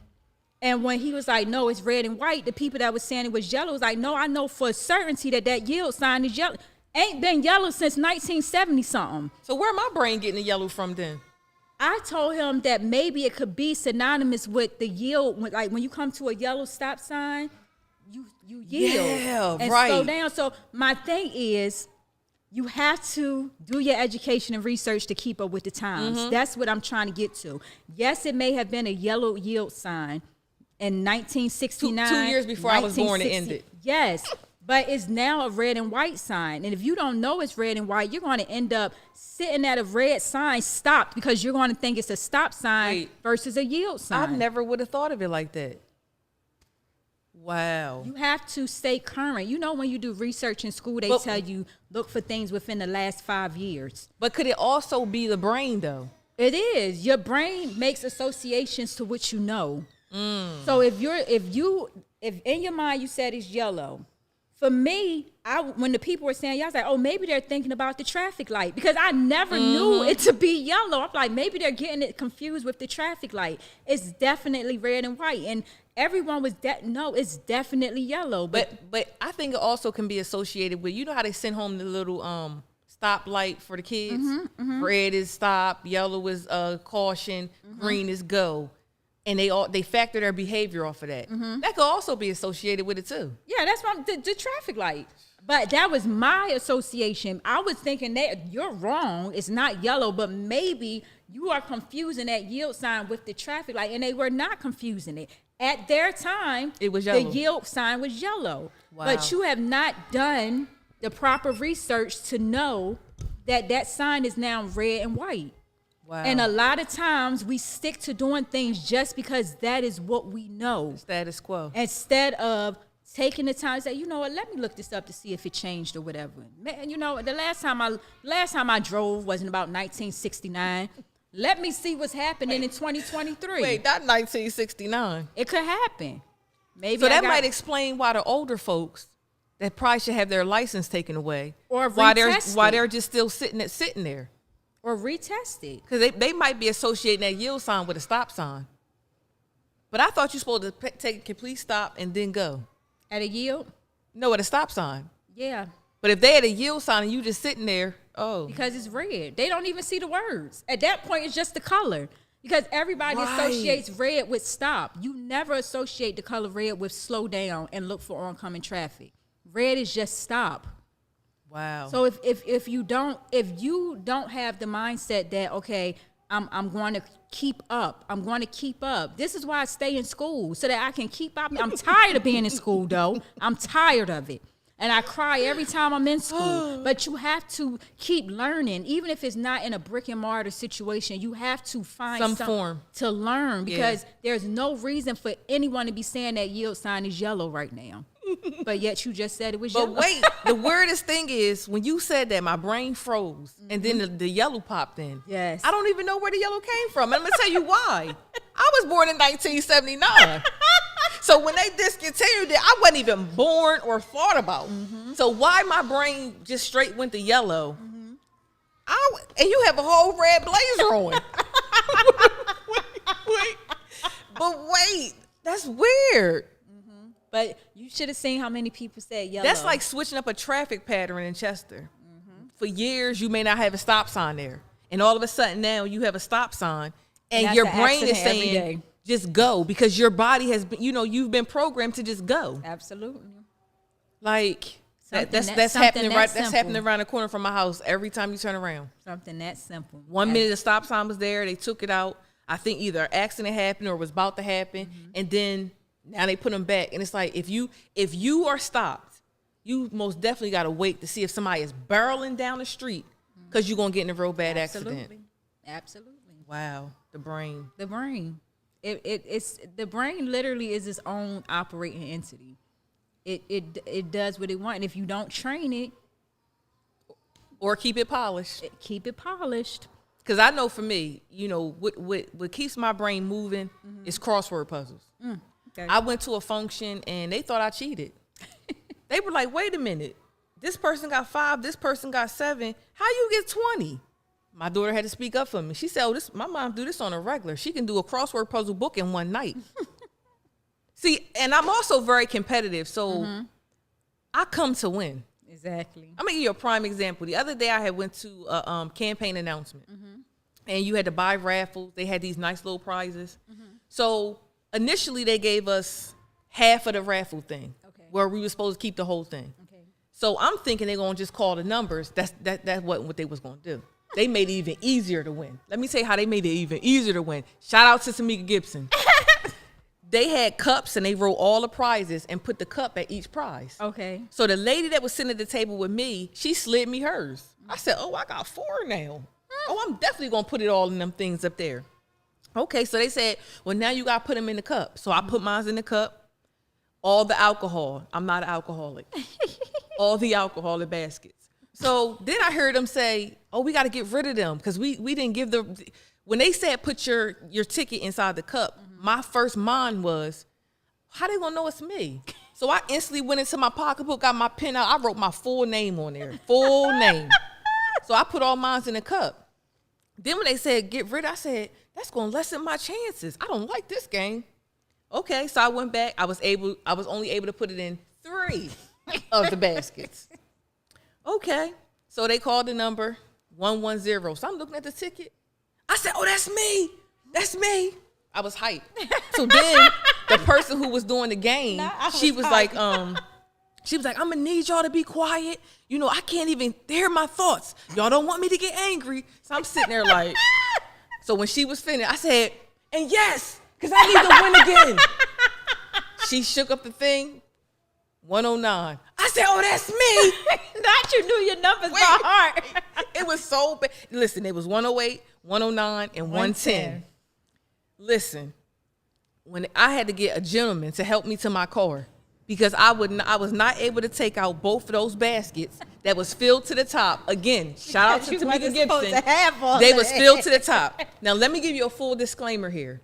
And when he was like, no, it's red and white, the people that was saying it was yellow was like, no, I know for certainty that yield sign is yellow. Ain't been yellow since 1970 something. So where my brain getting the yellow from then? I told him that maybe it could be synonymous with the yield. Like when you come to a yellow stop sign, you yield and slow down. So my thing is, you have to do your education and research to keep up with the times. That's what I'm trying to get to. Yes, it may have been a yellow yield sign in 1969. 2 years before I was born, it ended. Yes. But it's now a red and white sign. And if you don't know it's red and white, you're going to end up sitting at a red sign stopped because you're going to think it's a stop sign versus a yield sign. I never would have thought of it like that. Wow. You have to stay current. You know, when you do research in school, they tell you look for things within the last 5 years. But could it also be the brain, though? It is. Your brain makes associations to what you know. So if in your mind you said it's yellow, for me, when the people were saying, I was like, oh, maybe they're thinking about the traffic light because I never knew it to be yellow. I'm like, maybe they're getting it confused with the traffic light. It's definitely red and white. And everyone was no, it's definitely yellow. But I think it also can be associated with, you know how they send home the little stoplight for the kids? Red is stop, yellow is caution, green is go. And they factor their behavior off of that. That could also be associated with it too. Yeah, that's the traffic light. But that was my association. I was thinking that you're wrong. It's not yellow, but maybe you are confusing that yield sign with the traffic light, and they were not confusing it. At their time, it was yellow. The yield sign was yellow. Wow. But you have not done the proper research to know that sign is now red and white. Wow. And a lot of times we stick to doing things just because that is what we know. Status quo. Instead of taking the time to say, you know what, let me look this up to see if it changed or whatever. Man, you know, the last time I drove wasn't about 1969. Let me see what's happening in 2023. Wait, not 1969. It could happen. Maybe so that might explain why the older folks that probably should have their license taken away, Or while retested. they're just still sitting there, Or retested. because they might be associating that yield sign with a stop sign. But I thought you're supposed to take a complete stop and then go. At a yield? No, at a stop sign. Yeah. But if they had a yield sign and you just sitting there, Because it's red. They don't even see the words. At that point, it's just the color. Because everybody Right. associates red with stop. You never associate the color red with slow down and look for oncoming traffic. Red is just stop. wow. So if you don't have the mindset that, okay, I'm going to keep up. I'm going to keep up. This is why I stay in school, so that I can keep up. I'm tired of being in school, though. I'm tired of it. And I cry every time I'm in school. But you have to keep learning. Even if it's not in a brick and mortar situation, you have to find Some something form. to learn, because Yeah. there's no reason for anyone to be saying that yield sign is yellow right now. But yet you just said it was But yellow. wait, the weirdest thing is when you said that, my brain froze, and then the yellow popped in. Yes. I don't even know where the yellow came from. I'm gonna tell you why. I was born in 1979. So when they discontinued it, I wasn't even born or thought about. So why my brain just straight went to yellow? And you have a whole red blazer on. But wait, that's weird. But you should have seen how many people said yellow. That's like switching up a traffic pattern in Chester. For years, you may not have a stop sign there. And all of a sudden now you have a stop sign, and That's your an brain is accident every saying, day. just go, because your body has been, you've been programmed to just go. Absolutely. Like Something that's that- happening something right. that That's simple. happening around the corner from my house every time you turn around. Something that simple. One minute the stop sign was there, they took it out. I think either an accident happened or was about to happen, and then now they put them back. And it's like if you are stopped, you most definitely got to wait to see if somebody is barreling down the street, because you're gonna get in a real bad accident. Absolutely. Wow, the brain. The brain. It's the brain literally is its own operating entity. It does what it wants. And if you don't train it, Or keep it polished. keep it polished. Because I know for me, what keeps my brain moving is crossword puzzles. Okay. I went to a function and they thought I cheated. They were like, wait a minute. This person got 5, this person got 7. How you get 20? My daughter had to speak up for me. She said, my mom do this on a regular. She can do a crossword puzzle book in one night. See, and I'm also very competitive, so I come to win. Exactly. I'm gonna give you a prime example. The other day I had went to a campaign announcement, and you had to buy raffles. They had these nice little prizes. So initially they gave us half of the raffle thing, where we were supposed to keep the whole thing. Okay. So I'm thinking they're gonna just call the numbers. That's what they was gonna do. They made it even easier to win. Let me tell you how they made it even easier to win. Shout out to Tamika Gibson. They had cups and they wrote all the prizes and put the cup at each prize. Okay. So the lady that was sitting at the table with me, she slid me hers. I said, oh, I got 4 now. Oh, I'm definitely going to put it all in them things up there. Okay, so they said, well, now you got to put them in the cup. So I put mine in the cup. All the alcohol. I'm not an alcoholic. All the alcohol in baskets. So then I heard them say, oh, we got to get rid of them because we didn't give when they said put your ticket inside the cup, my first mind was, how they gonna know it's me? So I instantly went into my pocketbook, got my pen out. I wrote my full name on there, full name. So I put all mine in the cup. Then when they said get rid, I said, that's gonna lessen my chances. I don't like this game. Okay, so I went back. I was only able to put it in 3 of the baskets. Okay, so they called the number 110. So I'm looking at the ticket. I said, oh, that's me. That's me. I was hyped. So then the person who was doing the game, she was like, I'm gonna need y'all to be quiet. I can't even hear my thoughts. Y'all don't want me to get angry. So I'm sitting there like, so when she was finished, I said, and yes, because I need to win again. She shook up the thing, 109. I said, oh, that's me. Not you knew your numbers by heart. It was so bad. Listen, it was 108, 109, and 110. Listen, when I had to get a gentleman to help me to my car because I was not able to take out both of those baskets that was filled to the top. Again, shout out to You Tamika wasn't supposed Gibson. to have all They of was that. filled to the top. Now let me give you a full disclaimer here.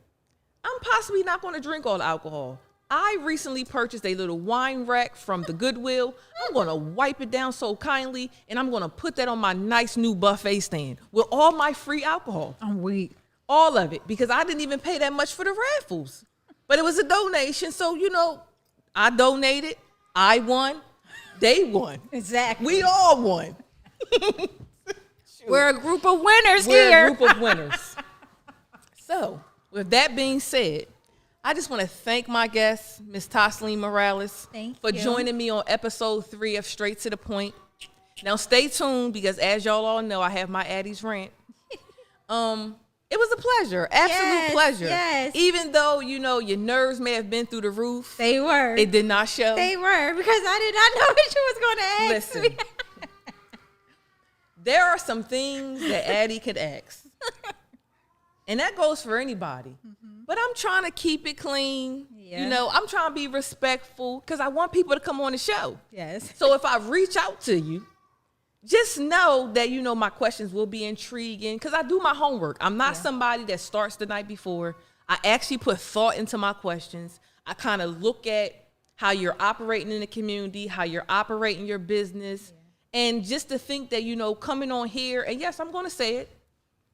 I'm possibly not going to drink all the alcohol, I recently purchased a little wine rack from the Goodwill. I'm going to wipe it down so kindly, and I'm going to put that on my nice new buffet stand with all my free alcohol. I'm weak. All of it, because I didn't even pay that much for the raffles. But it was a donation, so, I donated. I won. They won. Exactly. We all won. We're a group of winners We're here. a group of winners. So, with that being said, I just want to thank my guest, Ms. Tasliym Morales, for joining me on episode 3 of Straight to the Point. Now, stay tuned, because as y'all all know, I have my Addie's rant. It was a pleasure, absolute pleasure. Yes. Even though, your nerves may have been through the roof. They were. It did not show. They were, because I did not know what you was going to ask me. There are some things that Addie could ask. And that goes for anybody. But I'm trying to keep it clean. Yeah. I'm trying to be respectful, because I want people to come on the show. Yes. So if I reach out to you, just know that, my questions will be intriguing, because I do my homework. I'm not somebody that starts the night before. I actually put thought into my questions. I kind of look at how you're operating in the community, how you're operating your business. Yeah. And just to think that, coming on here, and yes, I'm going to say it,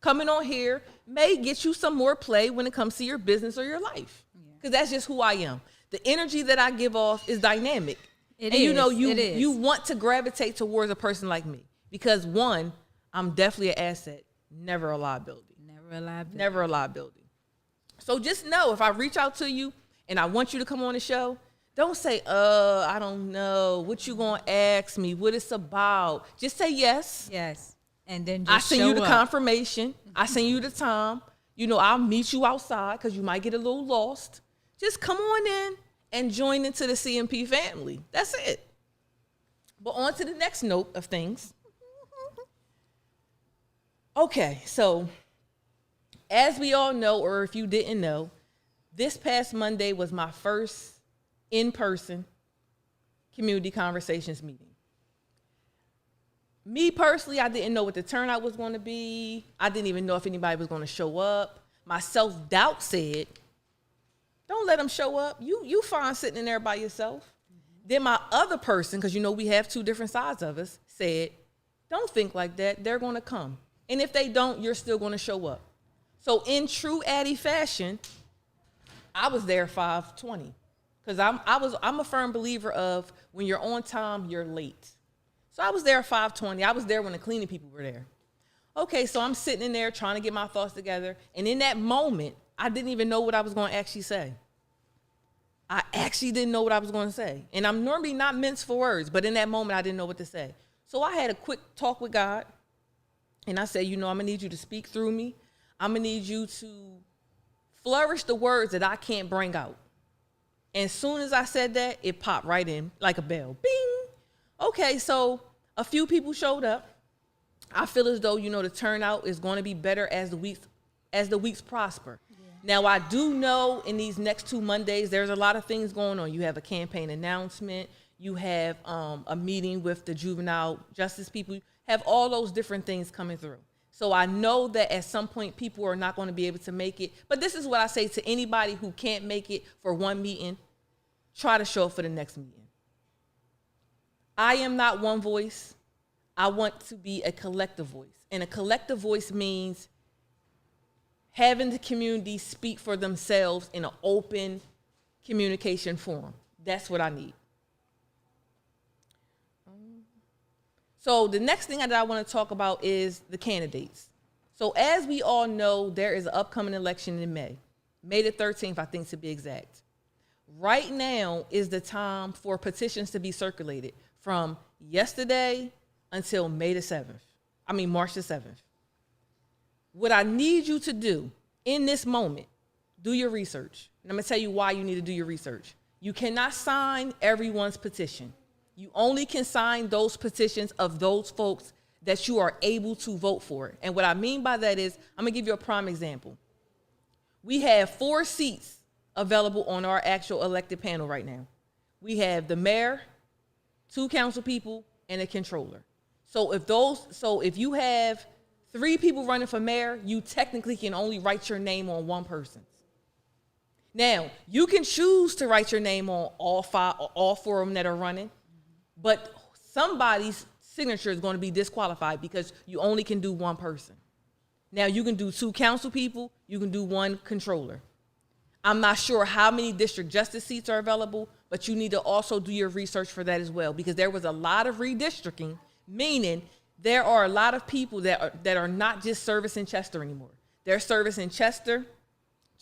coming on here may get you some more play when it comes to your business or your life. Because that's just who I am. The energy that I give off is dynamic. It is. You want to gravitate towards a person like me, because one, I'm definitely an asset, never a liability. Never a liability. So just know, if I reach out to you and I want you to come on the show, don't say, I don't know, what you gonna ask me, what it's about. Just say yes. Yes. And then just I send you the confirmation. I send you the time. I'll meet you outside, because you might get a little lost. Just come on in and join into the CMP family. That's it. But on to the next note of things. Okay, so as we all know, or if you didn't know, this past Monday was my first in-person community conversations meeting. Me personally, I didn't know what the turnout was going to be. I didn't even know if anybody was going to show up. My self-doubt said, don't let them show up. You fine sitting in there by yourself. Mm-hmm. Then my other person, because we have two different sides of us, said, don't think like that. They're going to come. And if they don't, you're still going to show up. So in true Addie fashion, I was there 5:20, because I'm a firm believer of, when you're on time, you're late. So I was there at 5:20. I was there when the cleaning people were there. Okay, so I'm sitting in there trying to get my thoughts together. And in that moment, I didn't even know what I was going to actually say. I actually didn't know what I was going to say. And I'm normally not minced for words, but in that moment, I didn't know what to say. So I had a quick talk with God. And I said, I'm going to need you to speak through me. I'm going to need you to flourish the words that I can't bring out. And as soon as I said that, it popped right in like a bell. Bing! Okay, so a few people showed up. I feel as though, the turnout is going to be better as the weeks prosper. Yeah. Now, I do know in these next 2 Mondays, there's a lot of things going on. You have a campaign announcement. You have a meeting with the juvenile justice people. You have all those different things coming through. So I know that at some point people are not going to be able to make it. But this is what I say to anybody who can't make it for one meeting. Try to show up for the next meeting. I am not one voice. I want to be a collective voice. And a collective voice means having the community speak for themselves in an open communication forum. That's what I need. So the next thing that I want to talk about is the candidates. So as we all know, there is an upcoming election in May. May the 13th, I think, to be exact. Right now is the time for petitions to be circulated from yesterday until March the 7th. What I need you to do in this moment, do your research. And I'm going to tell you why you need to do your research. You cannot sign everyone's petition. You only can sign those petitions of those folks that you are able to vote for. And what I mean by that is, I'm going to give you a prime example. We have 4 seats available on our actual elected panel right now. We have the mayor, 2 council people, and a controller. So if you have 3 people running for mayor, you technically can only write your name on one person. Now, you can choose to write your name on all 5 or all 4 of them that are running, but somebody's signature is going to be disqualified because you only can do one person. Now, you can do 2 council people, you can do 1 controller. I'm not sure how many district justice seats are available, but you need to also do your research for that as well, because there was a lot of redistricting, meaning there are a lot of people that are not just servicing Chester anymore. They're servicing Chester,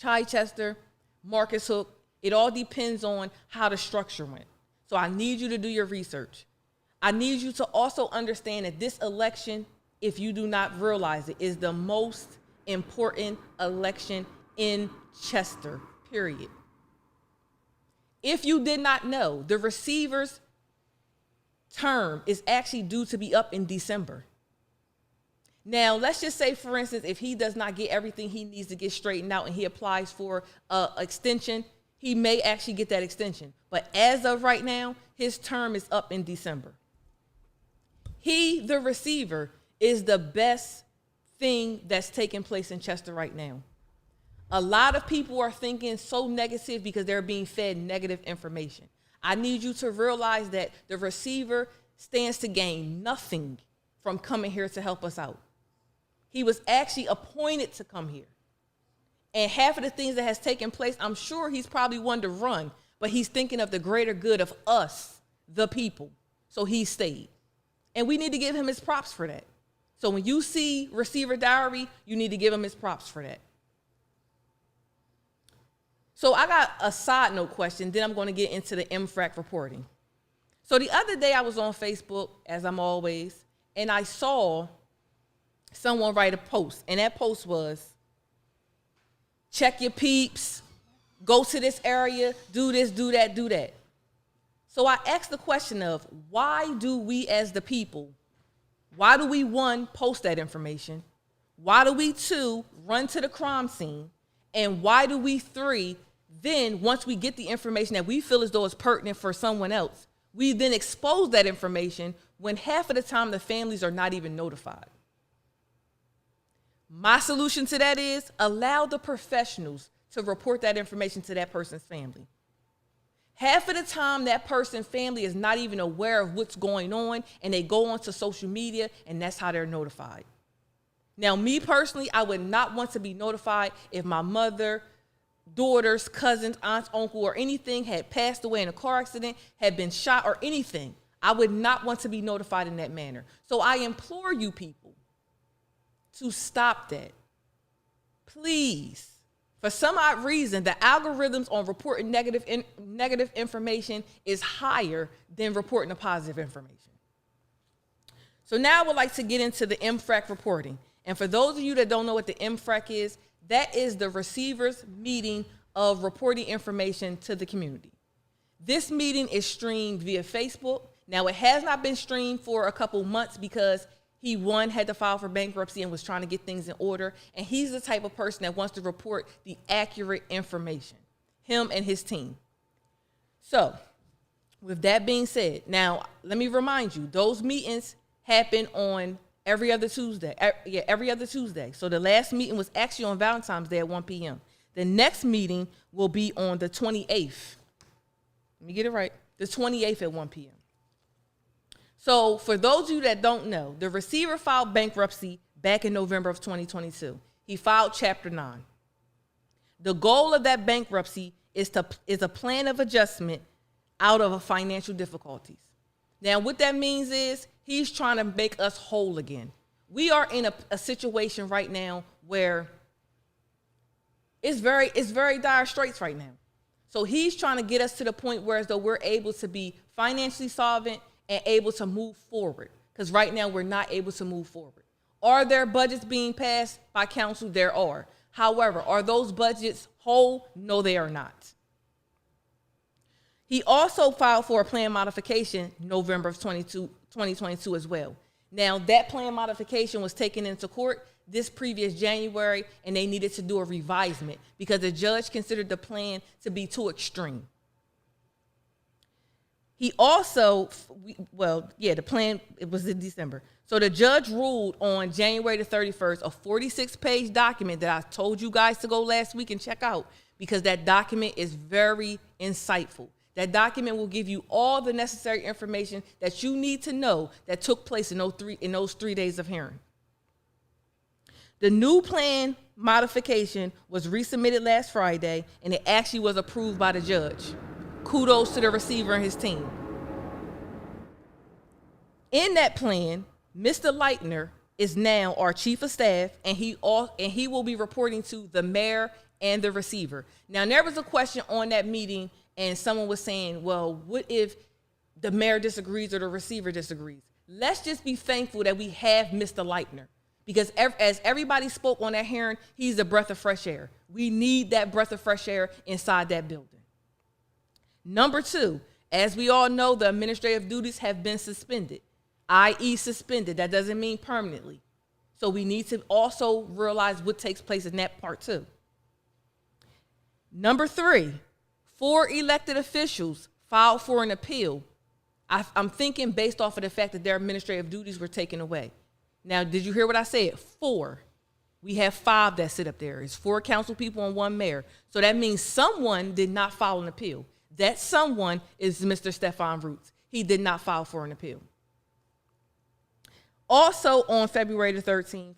Chichester, Marcus Hook. It all depends on how the structure went. So I need you to do your research. I need you to also understand that this election, if you do not realize it, is the most important election in Chester, period. If you did not know, the receiver's term is actually due to be up in December. Now, let's just say, for instance, if he does not get everything he needs to get straightened out and he applies for an extension, he may actually get that extension. But as of right now, his term is up in December. He, the receiver, is the best thing that's taking place in Chester right now. A lot of people are thinking so negative because they're being fed negative information. I need you to realize that the receiver stands to gain nothing from coming here to help us out. He was actually appointed to come here. And half of the things that has taken place, I'm sure he's probably wanted to run, but he's thinking of the greater good of us, the people. So he stayed. And we need to give him his props for that. So when you see Receiver Diary, you need to give him his props for that. So I got a side note question, then I'm going to get into the MFRAC reporting. So the other day I was on Facebook, as I'm always, and I saw someone write a post, and that post was, check your peeps, go to this area, do this, do that, do that. So I asked the question of, why do we as the people, why do we, 1, post that information? Why do we, 2, run to the crime scene? And why do we, 3, then once we get the information that we feel as though it's pertinent for someone else, we then expose that information when half of the time the families are not even notified? My solution to that is allow the professionals to report that information to that person's family. Half of the time that person's family is not even aware of what's going on, and they go onto social media, and that's how they're notified. Now, me personally, I would not want to be notified if my mother, daughters, cousins, aunts, uncle, or anything had passed away in a car accident, had been shot, or anything. I would not want to be notified in that manner. So I implore you people to stop that. Please. For some odd reason, the algorithms on reporting negative information is higher than reporting the positive information. So now I would like to get into the MFRAC reporting. And for those of you that don't know what the MFRAC is, that is the receiver's meeting of reporting information to the community. This meeting is streamed via Facebook. Now, it has not been streamed for a couple months because he, 1, had to file for bankruptcy and was trying to get things in order. And he's the type of person that wants to report the accurate information, him and his team. So with that being said, now let me remind you, those meetings happen on every other Tuesday. Every other Tuesday. So the last meeting was actually on Valentine's Day at 1 p.m. The next meeting will be on the 28th. Let me get it right. The 28th at 1 p.m. So for those of you that don't know, the receiver filed bankruptcy back in November of 2022. He filed Chapter 9. The goal of that bankruptcy is a plan of adjustment out of financial difficulties. Now, what that means is he's trying to make us whole again. We are in a situation right now where it's very dire straits right now. So he's trying to get us to the point where as though we're able to be financially solvent and able to move forward. Because right now we're not able to move forward. Are there budgets being passed by council? There are. However, are those budgets whole? No, they are not. He also filed for a plan modification November of 2022 as well. Now, that plan modification was taken into court this previous January, and they needed to do a revisement because the judge considered the plan to be too extreme. He also, the plan, it was in December. So the judge ruled on January the 31st, a 46-page document that I told you guys to go last week and check out, because that document is very insightful. That document will give you all the necessary information that you need to know that took place in those 3 days of hearing. The new plan modification was resubmitted last Friday, and it actually was approved by the judge. Kudos to the receiver and his team. In that plan, Mr. Leitner is now our chief of staff, and he will be reporting to the mayor and the receiver. Now, there was a question on that meeting, and someone was saying, well, what if the mayor disagrees or the receiver disagrees? Let's just be thankful that we have Mr. Leitner, because as everybody spoke on that hearing, he's a breath of fresh air. We need that breath of fresh air inside that building. Number 2, as we all know, the administrative duties have been suspended, i.e. suspended. That doesn't mean permanently. So we need to also realize what takes place in that part too. Number 3, 4 elected officials filed for an appeal. I'm thinking based off of the fact that their administrative duties were taken away. Now, did you hear what I said? 4. We have 5 that sit up there. It's 4 council people and 1 mayor. So that means someone did not file an appeal. That someone is Mr. Stefan Roots. He did not file for an appeal. Also on February the 13th,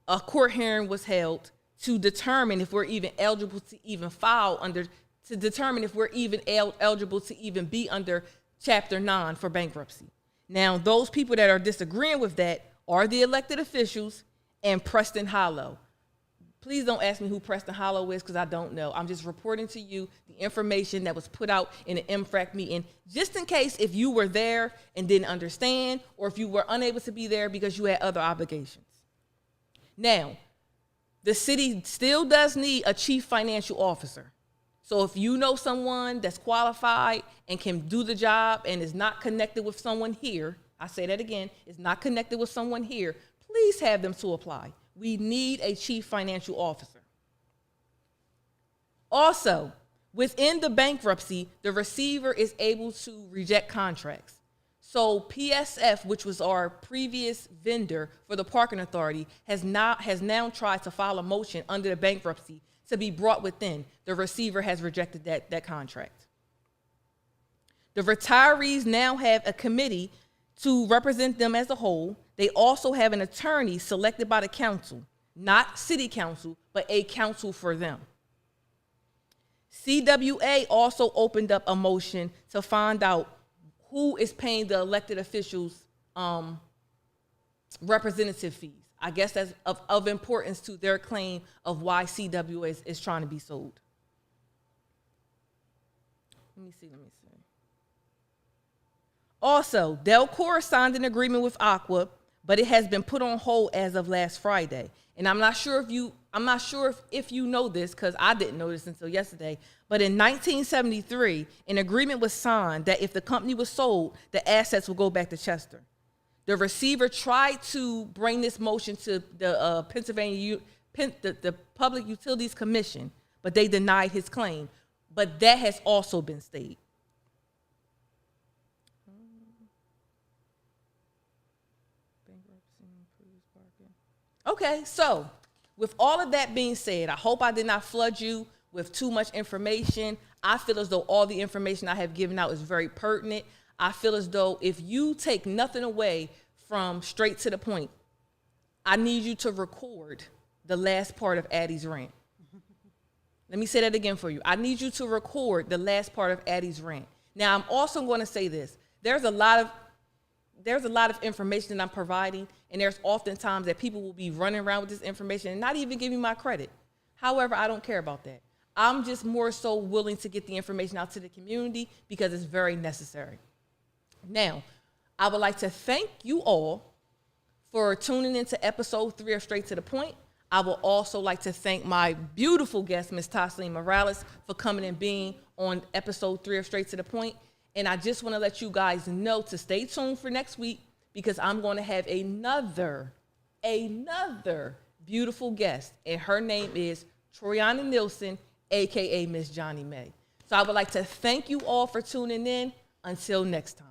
a court hearing was held to determine if we're even eligible to even eligible to even be under Chapter 9 for bankruptcy. Now, those people that are disagreeing with that are the elected officials and Preston Hollow. Please don't ask me who Preston Hollow is, because I don't know. I'm just reporting to you the information that was put out in the MFRAC meeting, just in case if you were there and didn't understand, or if you were unable to be there because you had other obligations. Now, the city still does need a chief financial officer. So if you know someone that's qualified and can do the job and is not connected with someone here, I say that again, is not connected with someone here, please have them to apply. We need a chief financial officer. Also, within the bankruptcy, the receiver is able to reject contracts. So PSF, which was our previous vendor for the parking authority, has now tried to file a motion under the bankruptcy to be brought within. The receiver has rejected that contract. The retirees now have a committee to represent them as a whole. They also have an attorney selected by the council, not city council, but a council for them. CWA also opened up a motion to find out who is paying the elected officials representative fees. I guess that's of importance to their claim of why CWA is trying to be sold. Let me see. Also, Delcor signed an agreement with Aqua, but it has been put on hold as of last Friday. And I'm not sure if you know this, because I didn't know this until yesterday. But in 1973, an agreement was signed that if the company was sold, the assets would go back to Chester. The receiver tried to bring this motion to the the Public Utilities Commission, but they denied his claim. But that has also been stayed. Okay, so with all of that being said, I hope I did not flood you with too much information. I feel as though all the information I have given out is very pertinent. I feel as though if you take nothing away from Straight to the Point, I need you to record the last part of Addie's rant. Let me say that again for you. I need you to record the last part of Addie's rant. Now, I'm also going to say this. There's a lot of information that I'm providing, and there's oftentimes that people will be running around with this information and not even giving me my credit. However, I don't care about that. I'm just more so willing to get the information out to the community because it's very necessary. Now, I would like to thank you all for tuning into episode 3 of Straight to the Point. I would also like to thank my beautiful guest, Ms. Tasliym Morales, for coming and being on episode 3 of Straight to the Point. And I just want to let you guys know to stay tuned for next week because I'm going to have another beautiful guest. And her name is Troyana Nielsen, a.k.a. Miss Johnny May. So I would like to thank you all for tuning in. Until next time.